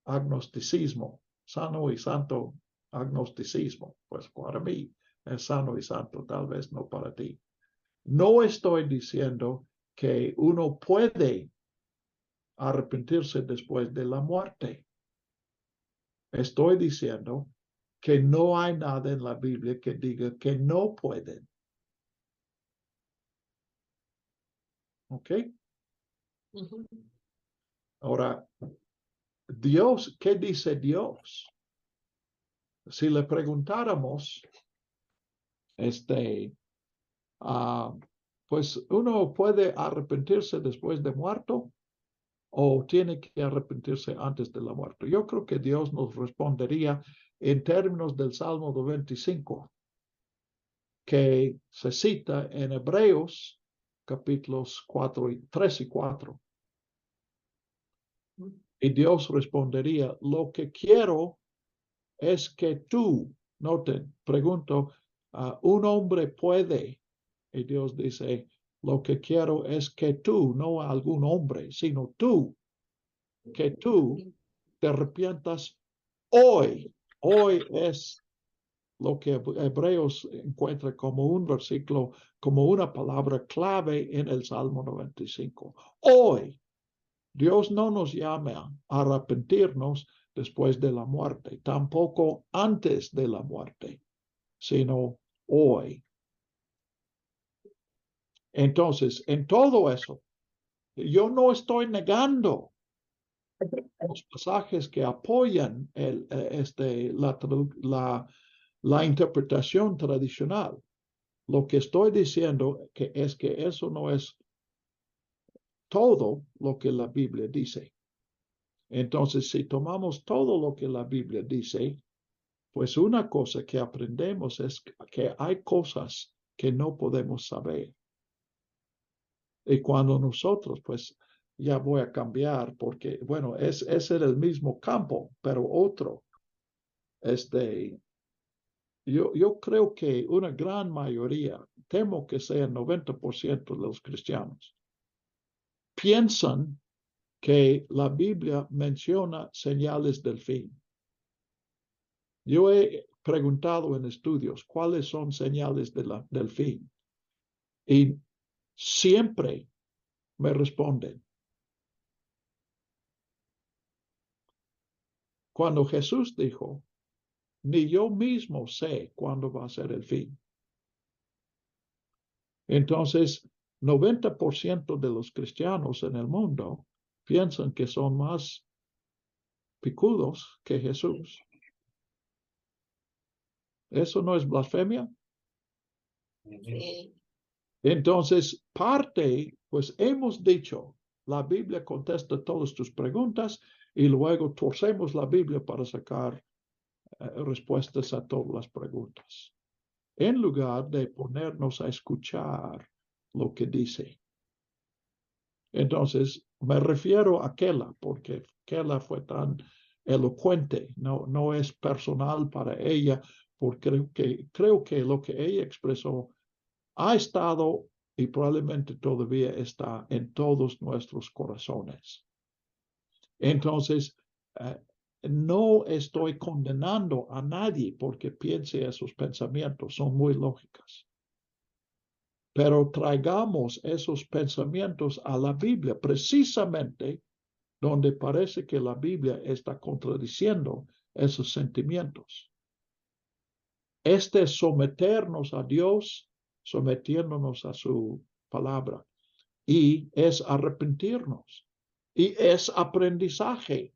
agnosticismo, sano y santo agnosticismo. Pues para mí es sano y santo, tal vez no para ti. No estoy diciendo que uno puede arrepentirse después de la muerte. Estoy diciendo que no hay nada en la Biblia que diga que no pueden. ¿Ok? Ujú. Ahora, Dios, ¿qué dice Dios? Si le preguntáramos, pues uno puede arrepentirse después de muerto o tiene que arrepentirse antes de la muerte. Yo creo que Dios nos respondería en términos del Salmo 25, que se cita en Hebreos capítulos 3 y 4. Y Dios respondería, lo que quiero es que tú, noten, pregunto, un hombre puede Y Dios dice, lo que quiero es que tú, no algún hombre, sino tú, que tú te arrepientas hoy. Hoy es lo que Hebreos encuentra como un versículo, como una palabra clave en el Salmo 95. Hoy, Dios no nos llama a arrepentirnos después de la muerte, tampoco antes de la muerte, sino hoy. Entonces, en todo eso, yo no estoy negando los pasajes que apoyan la interpretación tradicional. Lo que estoy diciendo es que eso no es todo lo que la Biblia dice. Entonces, si tomamos todo lo que la Biblia dice, pues una cosa que aprendemos es que hay cosas que no podemos saber. Y cuando nosotros, pues ya voy a cambiar porque, bueno, es en el mismo campo, pero otro. Yo creo que una gran mayoría, temo que sea el 90% de los cristianos, piensan que la Biblia menciona señales del fin. Yo he preguntado en estudios cuáles son señales del fin y siempre me responden. Cuando Jesús dijo, ni yo mismo sé cuándo va a ser el fin. Entonces, 90% de los cristianos en el mundo piensan que son más picudos que Jesús. ¿Eso no es blasfemia? Sí. Entonces, pues hemos dicho, la Biblia contesta todas tus preguntas y luego torcemos la Biblia para sacar respuestas a todas las preguntas, en lugar de ponernos a escuchar lo que dice. Entonces, me refiero a Kela, porque Kela fue tan elocuente, no es personal para ella, porque creo que lo que ella expresó ha estado y probablemente todavía está en todos nuestros corazones. Entonces, no estoy condenando a nadie porque piense esos pensamientos, son muy lógicos. Pero traigamos esos pensamientos a la Biblia, precisamente donde parece que la Biblia está contradiciendo esos sentimientos. Este es someternos a Dios, sometiéndonos a su palabra, y es arrepentirnos, y es aprendizaje.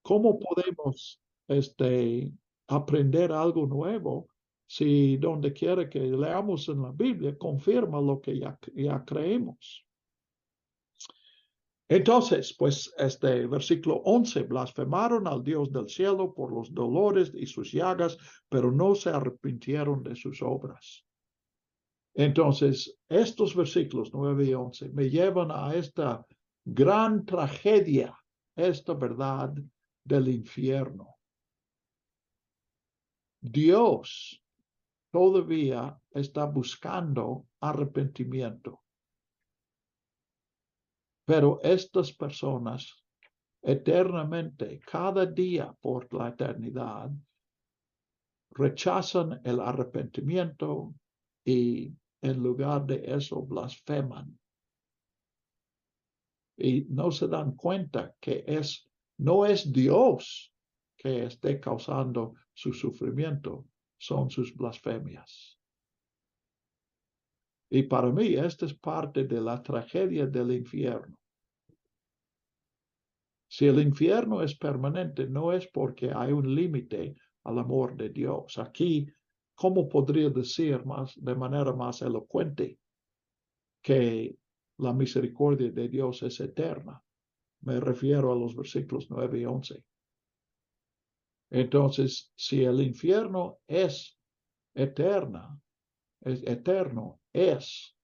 ¿Cómo podemos aprender algo nuevo si donde quiera que leamos en la Biblia confirma lo que ya creemos? Entonces, pues versículo 11, blasfemaron al Dios del cielo por los dolores y sus llagas, pero no se arrepintieron de sus obras. Entonces, estos versículos 9 y 11 me llevan a esta gran tragedia, esta verdad del infierno. Dios todavía está buscando arrepentimiento. Pero estas personas eternamente, cada día por la eternidad, rechazan el arrepentimiento y en lugar de eso blasfeman. Y no se dan cuenta que no es Dios que esté causando su sufrimiento, son sus blasfemias. Y para mí, esta es parte de la tragedia del infierno. Si el infierno es permanente, no es porque hay un límite al amor de Dios. Aquí, ¿cómo podría decir de manera más elocuente que la misericordia de Dios es eterna? Me refiero a los versículos 9 y 11. Entonces, si el infierno es eterno, es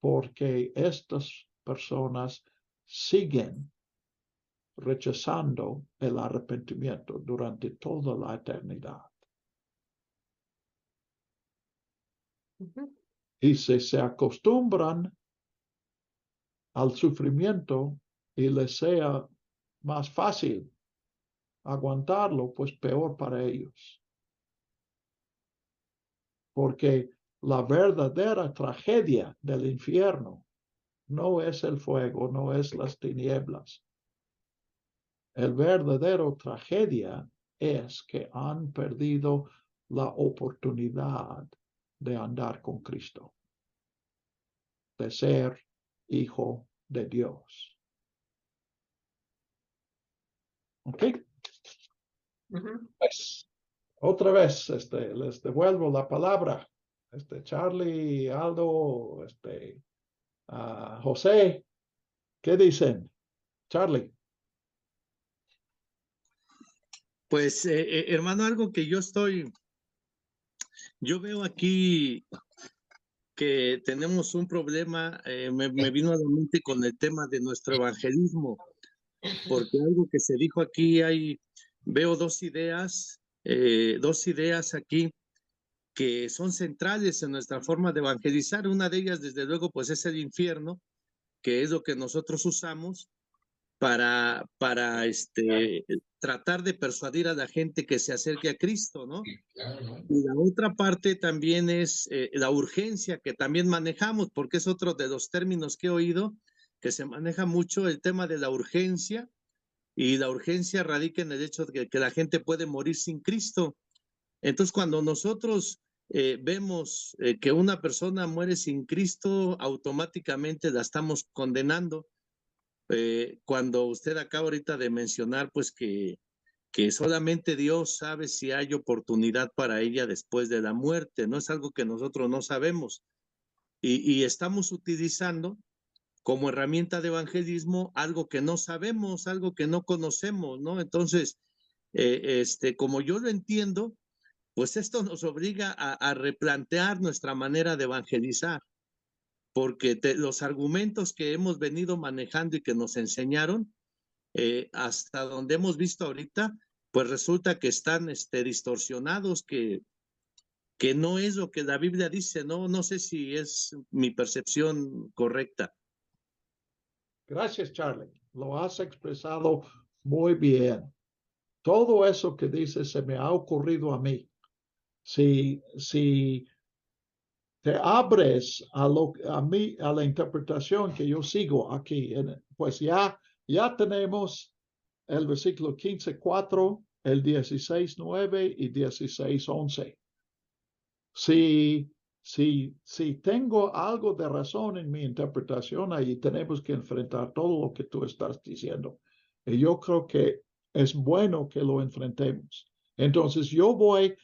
porque estas personas siguen rechazando el arrepentimiento durante toda la eternidad. Y si se acostumbran al sufrimiento y les sea más fácil aguantarlo, pues peor para ellos. Porque la verdadera tragedia del infierno no es el fuego, no es las tinieblas. El verdadero tragedia es que han perdido la oportunidad de andar con Cristo, de ser hijo de Dios. ¿Ok? Pues, otra vez, les devuelvo la palabra. Charlie, Aldo, José, ¿qué dicen? Charlie. Pues, hermano, algo que yo veo aquí que tenemos un problema, me vino a la mente con el tema de nuestro evangelismo, porque algo que se dijo aquí, veo dos ideas aquí que son centrales en nuestra forma de evangelizar. Una de ellas, desde luego, pues es el infierno, que es lo que nosotros usamos para tratar de persuadir a la gente que se acerque a Cristo, ¿no? Y la otra parte también es la urgencia que también manejamos, porque es otro de los términos que he oído, que se maneja mucho el tema de la urgencia, y la urgencia radica en el hecho de que la gente puede morir sin Cristo. Entonces, cuando nosotros vemos que una persona muere sin Cristo, automáticamente la estamos condenando. Cuando usted acaba ahorita de mencionar, pues que solamente Dios sabe si hay oportunidad para ella después de la muerte, no es algo que nosotros no sabemos. Y estamos utilizando como herramienta de evangelismo algo que no sabemos, algo que no conocemos, ¿no? Entonces, como yo lo entiendo, pues esto nos obliga a replantear nuestra manera de evangelizar, porque los argumentos que hemos venido manejando y que nos enseñaron, hasta donde hemos visto ahorita, pues resulta que están distorsionados, que no es lo que la Biblia dice, ¿no? No sé si es mi percepción correcta. Gracias, Charlie. Lo has expresado muy bien. Todo eso que dices se me ha ocurrido a mí. Si te abres a la interpretación que yo sigo aquí, pues ya tenemos el versículo 15:4, el 16:9 y 16:11. Si tengo algo de razón en mi interpretación, ahí tenemos que enfrentar todo lo que tú estás diciendo. Y yo creo que es bueno que lo enfrentemos. Entonces, yo voy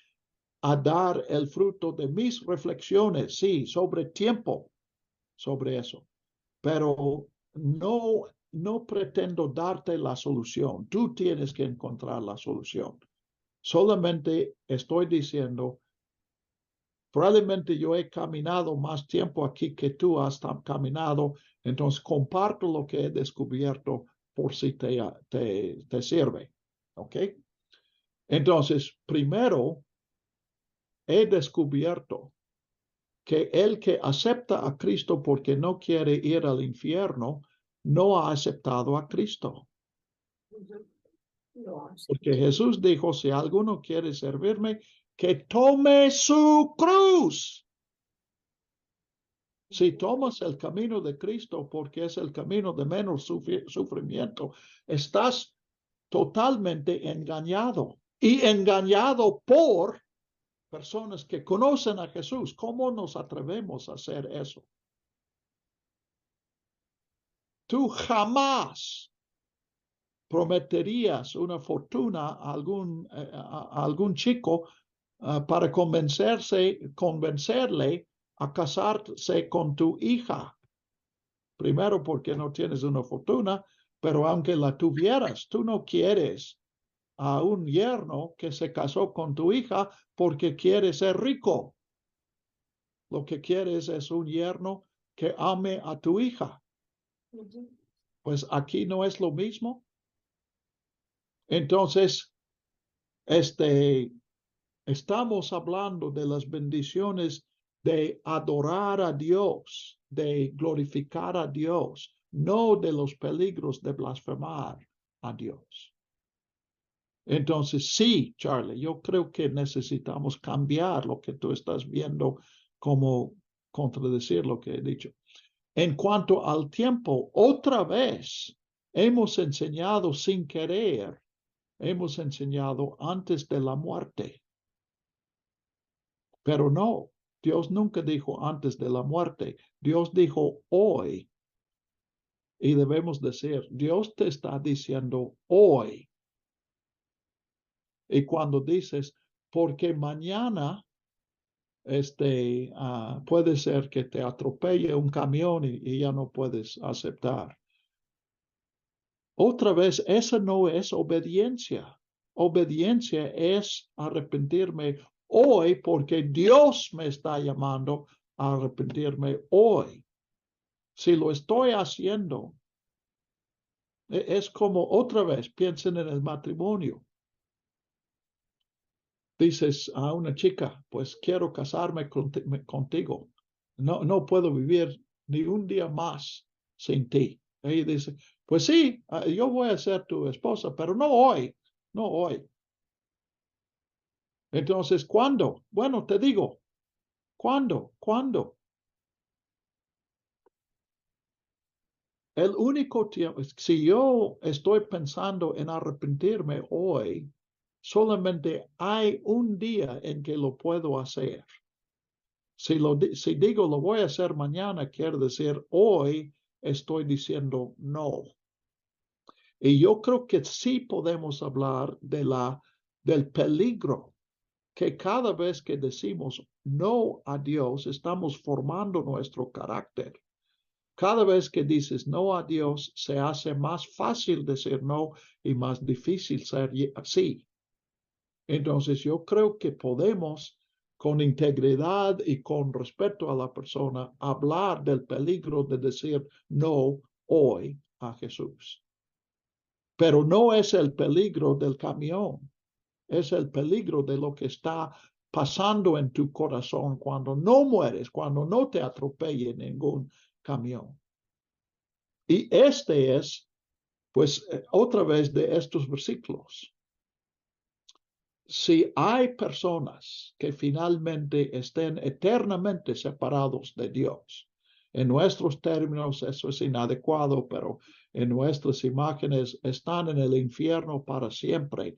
a dar el fruto de mis reflexiones, sí, sobre tiempo, sobre eso, pero no pretendo darte la solución. Tú tienes que encontrar la solución. Solamente estoy diciendo, probablemente yo he caminado más tiempo aquí que tú has caminado, entonces comparto lo que he descubierto por si te sirve. ¿Ok? Entonces, primero, he descubierto que el que acepta a Cristo porque no quiere ir al infierno, no ha aceptado a Cristo. Porque Jesús dijo, si alguno quiere servirme, que tome su cruz. Si tomas el camino de Cristo porque es el camino de menos sufrimiento, estás totalmente engañado y engañado por personas que conocen a Jesús. ¿Cómo nos atrevemos a hacer eso? Tú jamás prometerías una fortuna a algún chico para convencerle a casarse con tu hija. Primero porque no tienes una fortuna, pero aunque la tuvieras, tú no quieres a un yerno que se casó con tu hija porque quiere ser rico. Lo que quieres es un yerno que ame a tu hija. Pues aquí no es lo mismo. Entonces, estamos hablando de las bendiciones de adorar a Dios, de glorificar a Dios, no de los peligros de blasfemar a Dios. Entonces, sí, Charlie, yo creo que necesitamos cambiar lo que tú estás viendo como contradecir lo que he dicho. En cuanto al tiempo, otra vez hemos enseñado sin querer, hemos enseñado antes de la muerte. Pero no, Dios nunca dijo antes de la muerte, Dios dijo hoy. Y debemos decir, Dios te está diciendo hoy. Y cuando dices, porque mañana puede ser que te atropelle un camión y ya no puedes aceptar. Otra vez, esa no es obediencia. Obediencia es arrepentirme hoy porque Dios me está llamando a arrepentirme hoy. Si lo estoy haciendo, es como otra vez, piensen en el matrimonio. Dices a una chica, pues quiero casarme contigo. No puedo vivir ni un día más sin ti. Ella dice, pues sí, yo voy a ser tu esposa, pero no hoy, no hoy. Entonces, ¿cuándo? Bueno, te digo, ¿cuándo? El único tiempo, si yo estoy pensando en arrepentirme hoy, solamente hay un día en que lo puedo hacer. Si digo lo voy a hacer mañana, quiere decir hoy estoy diciendo no. Y yo creo que sí podemos hablar del peligro que cada vez que decimos no a Dios, estamos formando nuestro carácter. Cada vez que dices no a Dios, se hace más fácil decir no y más difícil ser sí. Entonces yo creo que podemos, con integridad y con respeto a la persona, hablar del peligro de decir no hoy a Jesús. Pero no es el peligro del camión, es el peligro de lo que está pasando en tu corazón cuando no mueres, cuando no te atropelle ningún camión. Y este es, pues, otra vez de estos versículos. Si hay personas que finalmente estén eternamente separados de Dios, en nuestros términos eso es inadecuado, pero en nuestras imágenes están en el infierno para siempre,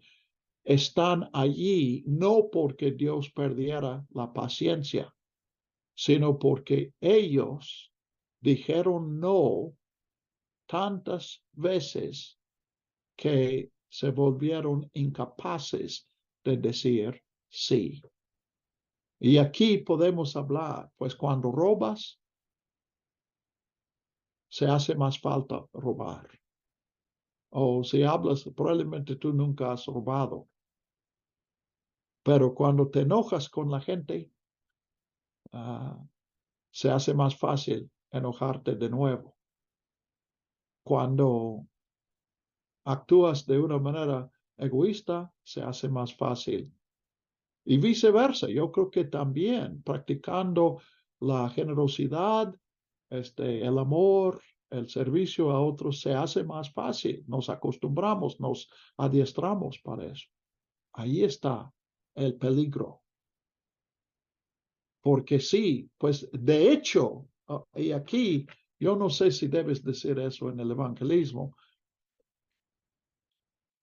están allí no porque Dios perdiera la paciencia, sino porque ellos dijeron no tantas veces que se volvieron incapaces de decir sí. Y aquí podemos hablar, pues cuando robas, se hace más falta robar. O si hablas, probablemente tú nunca has robado. Pero cuando te enojas con la gente, se hace más fácil enojarte de nuevo. Cuando actúas de una manera egoísta, se hace más fácil. Y viceversa, yo creo que también practicando la generosidad, el amor, el servicio a otros se hace más fácil. Nos acostumbramos, nos adiestramos para eso. Ahí está el peligro. Porque sí, pues de hecho, y aquí yo no sé si debes decir eso en el evangelismo,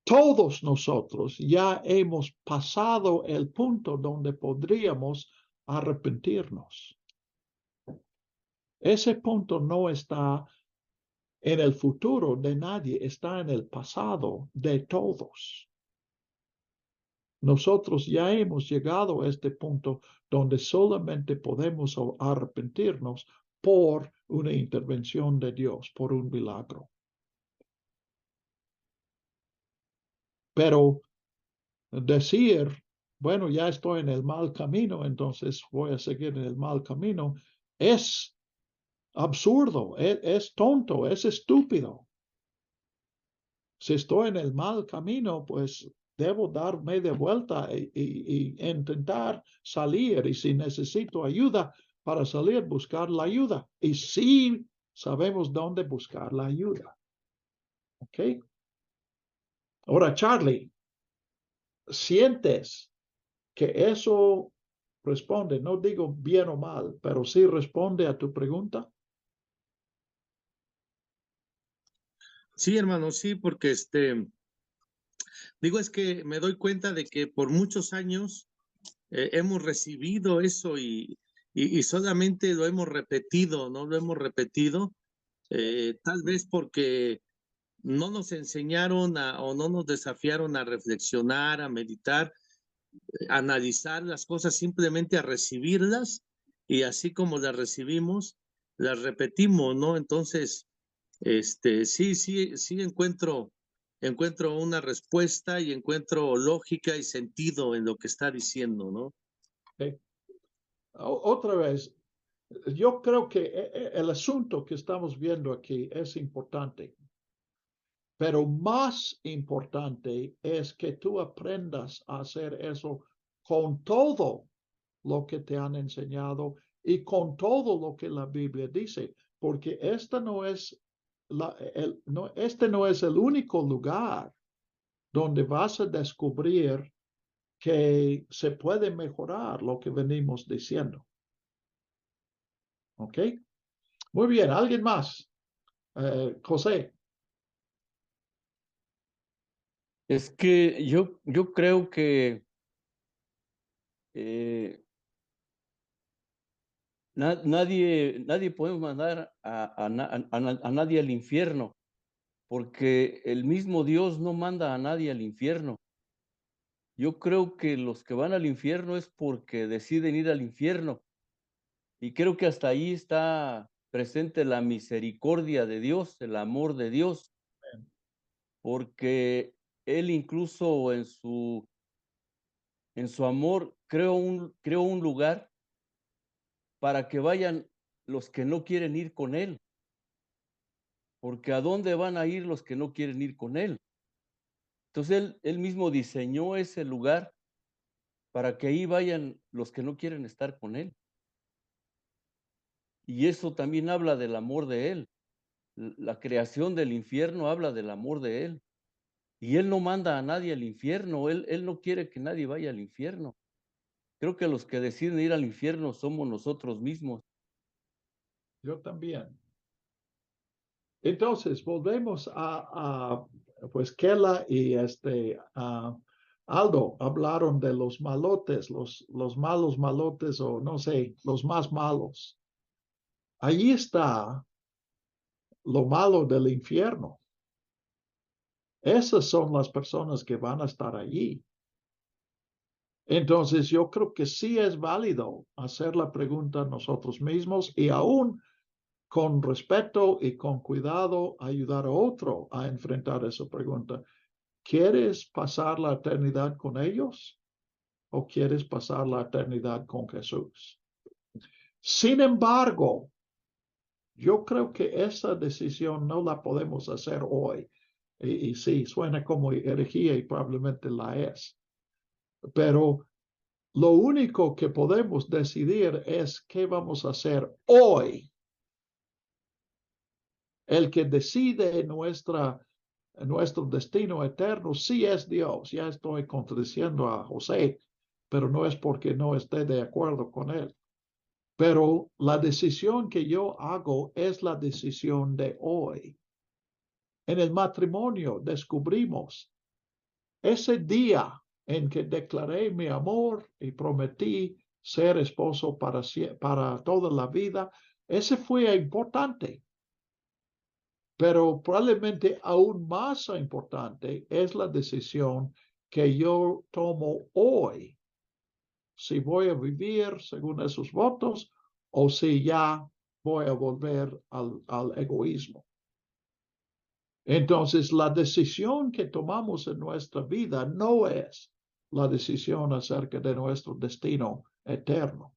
todos nosotros ya hemos pasado el punto donde podríamos arrepentirnos. Ese punto no está en el futuro de nadie, está en el pasado de todos. Nosotros ya hemos llegado a este punto donde solamente podemos arrepentirnos por una intervención de Dios, por un milagro. Pero decir, bueno, ya estoy en el mal camino, entonces voy a seguir en el mal camino, es absurdo, es tonto, es estúpido. Si estoy en el mal camino, pues debo dar media vuelta y intentar salir. Y si necesito ayuda, para salir a buscar la ayuda. Y sí sabemos dónde buscar la ayuda. ¿Ok? Ahora, Charlie, ¿sientes que eso responde, no digo bien o mal, pero sí responde a tu pregunta? Sí, hermano, sí, porque digo, es que me doy cuenta de que por muchos años hemos recibido eso y solamente lo hemos repetido, ¿no? Lo hemos repetido, tal vez porque no nos enseñaron o no nos desafiaron a reflexionar, a meditar, a analizar las cosas, simplemente a recibirlas y así como las recibimos, las repetimos, ¿no? Entonces, sí encuentro una respuesta y encuentro lógica y sentido en lo que está diciendo, ¿no? Okay. Otra vez, yo creo que el asunto que estamos viendo aquí es importante, pero más importante es que tú aprendas a hacer eso con todo lo que te han enseñado y con todo lo que la Biblia dice, porque este no es el único lugar donde vas a descubrir que se puede mejorar lo que venimos diciendo. ¿Ok? Muy bien, ¿alguien más? José. Es que yo creo que nadie podemos mandar a nadie al infierno, porque el mismo Dios no manda a nadie al infierno. Yo creo que los que van al infierno es porque deciden ir al infierno. Y creo que hasta ahí está presente la misericordia de Dios, el amor de Dios, porque Él incluso en su amor creó un lugar para que vayan los que no quieren ir con Él. Porque ¿a dónde van a ir los que no quieren ir con Él? Entonces él mismo diseñó ese lugar para que ahí vayan los que no quieren estar con Él. Y eso también habla del amor de Él. La creación del infierno habla del amor de Él. Y Él no manda a nadie al infierno. Él no quiere que nadie vaya al infierno. Creo que los que deciden ir al infierno somos nosotros mismos. Yo también. Entonces, volvemos pues Kela y Aldo hablaron de los malotes, los malos malotes o no sé, los más malos. Allí está lo malo del infierno. Esas son las personas que van a estar allí. Entonces, yo creo que sí es válido hacer la pregunta a nosotros mismos y aún con respeto y con cuidado ayudar a otro a enfrentar esa pregunta. ¿Quieres pasar la eternidad con ellos o quieres pasar la eternidad con Jesús? Sin embargo, yo creo que esa decisión no la podemos hacer hoy. Y sí, suena como herejía y probablemente la es. Pero lo único que podemos decidir es qué vamos a hacer hoy. El que decide nuestro destino eterno sí es Dios. Ya estoy contradiciendo a José, pero no es porque no esté de acuerdo con él. Pero la decisión que yo hago es la decisión de hoy. En el matrimonio descubrimos ese día en que declaré mi amor y prometí ser esposo para toda la vida. Ese fue importante. Pero probablemente aún más importante es la decisión que yo tomo hoy, si voy a vivir según esos votos o si ya voy a volver al egoísmo. Entonces, la decisión que tomamos en nuestra vida no es la decisión acerca de nuestro destino eterno.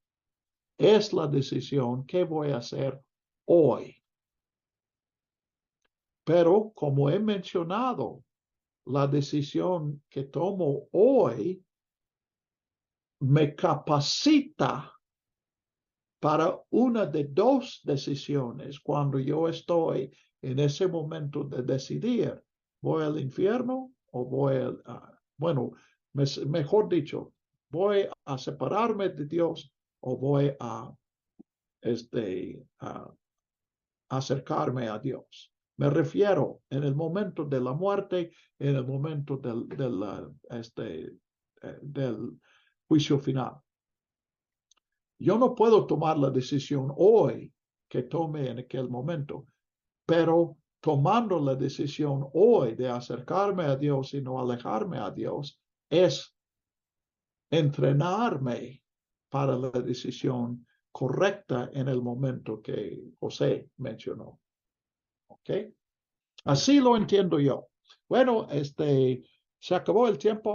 Es la decisión que voy a hacer hoy. Pero como he mencionado, la decisión que tomo hoy me capacita para una de dos decisiones cuando yo estoy en ese momento de decidir, ¿voy al infierno o voy bueno, mejor dicho, voy a separarme de Dios o voy a acercarme a Dios? Me refiero en el momento de la muerte, en el momento del juicio final. Yo no puedo tomar la decisión hoy que tome en aquel momento, pero tomando la decisión hoy de acercarme a Dios y no alejarme a Dios es entrenarme para la decisión correcta en el momento que José mencionó. ¿Ok? Así lo entiendo yo. Bueno, se acabó el tiempo.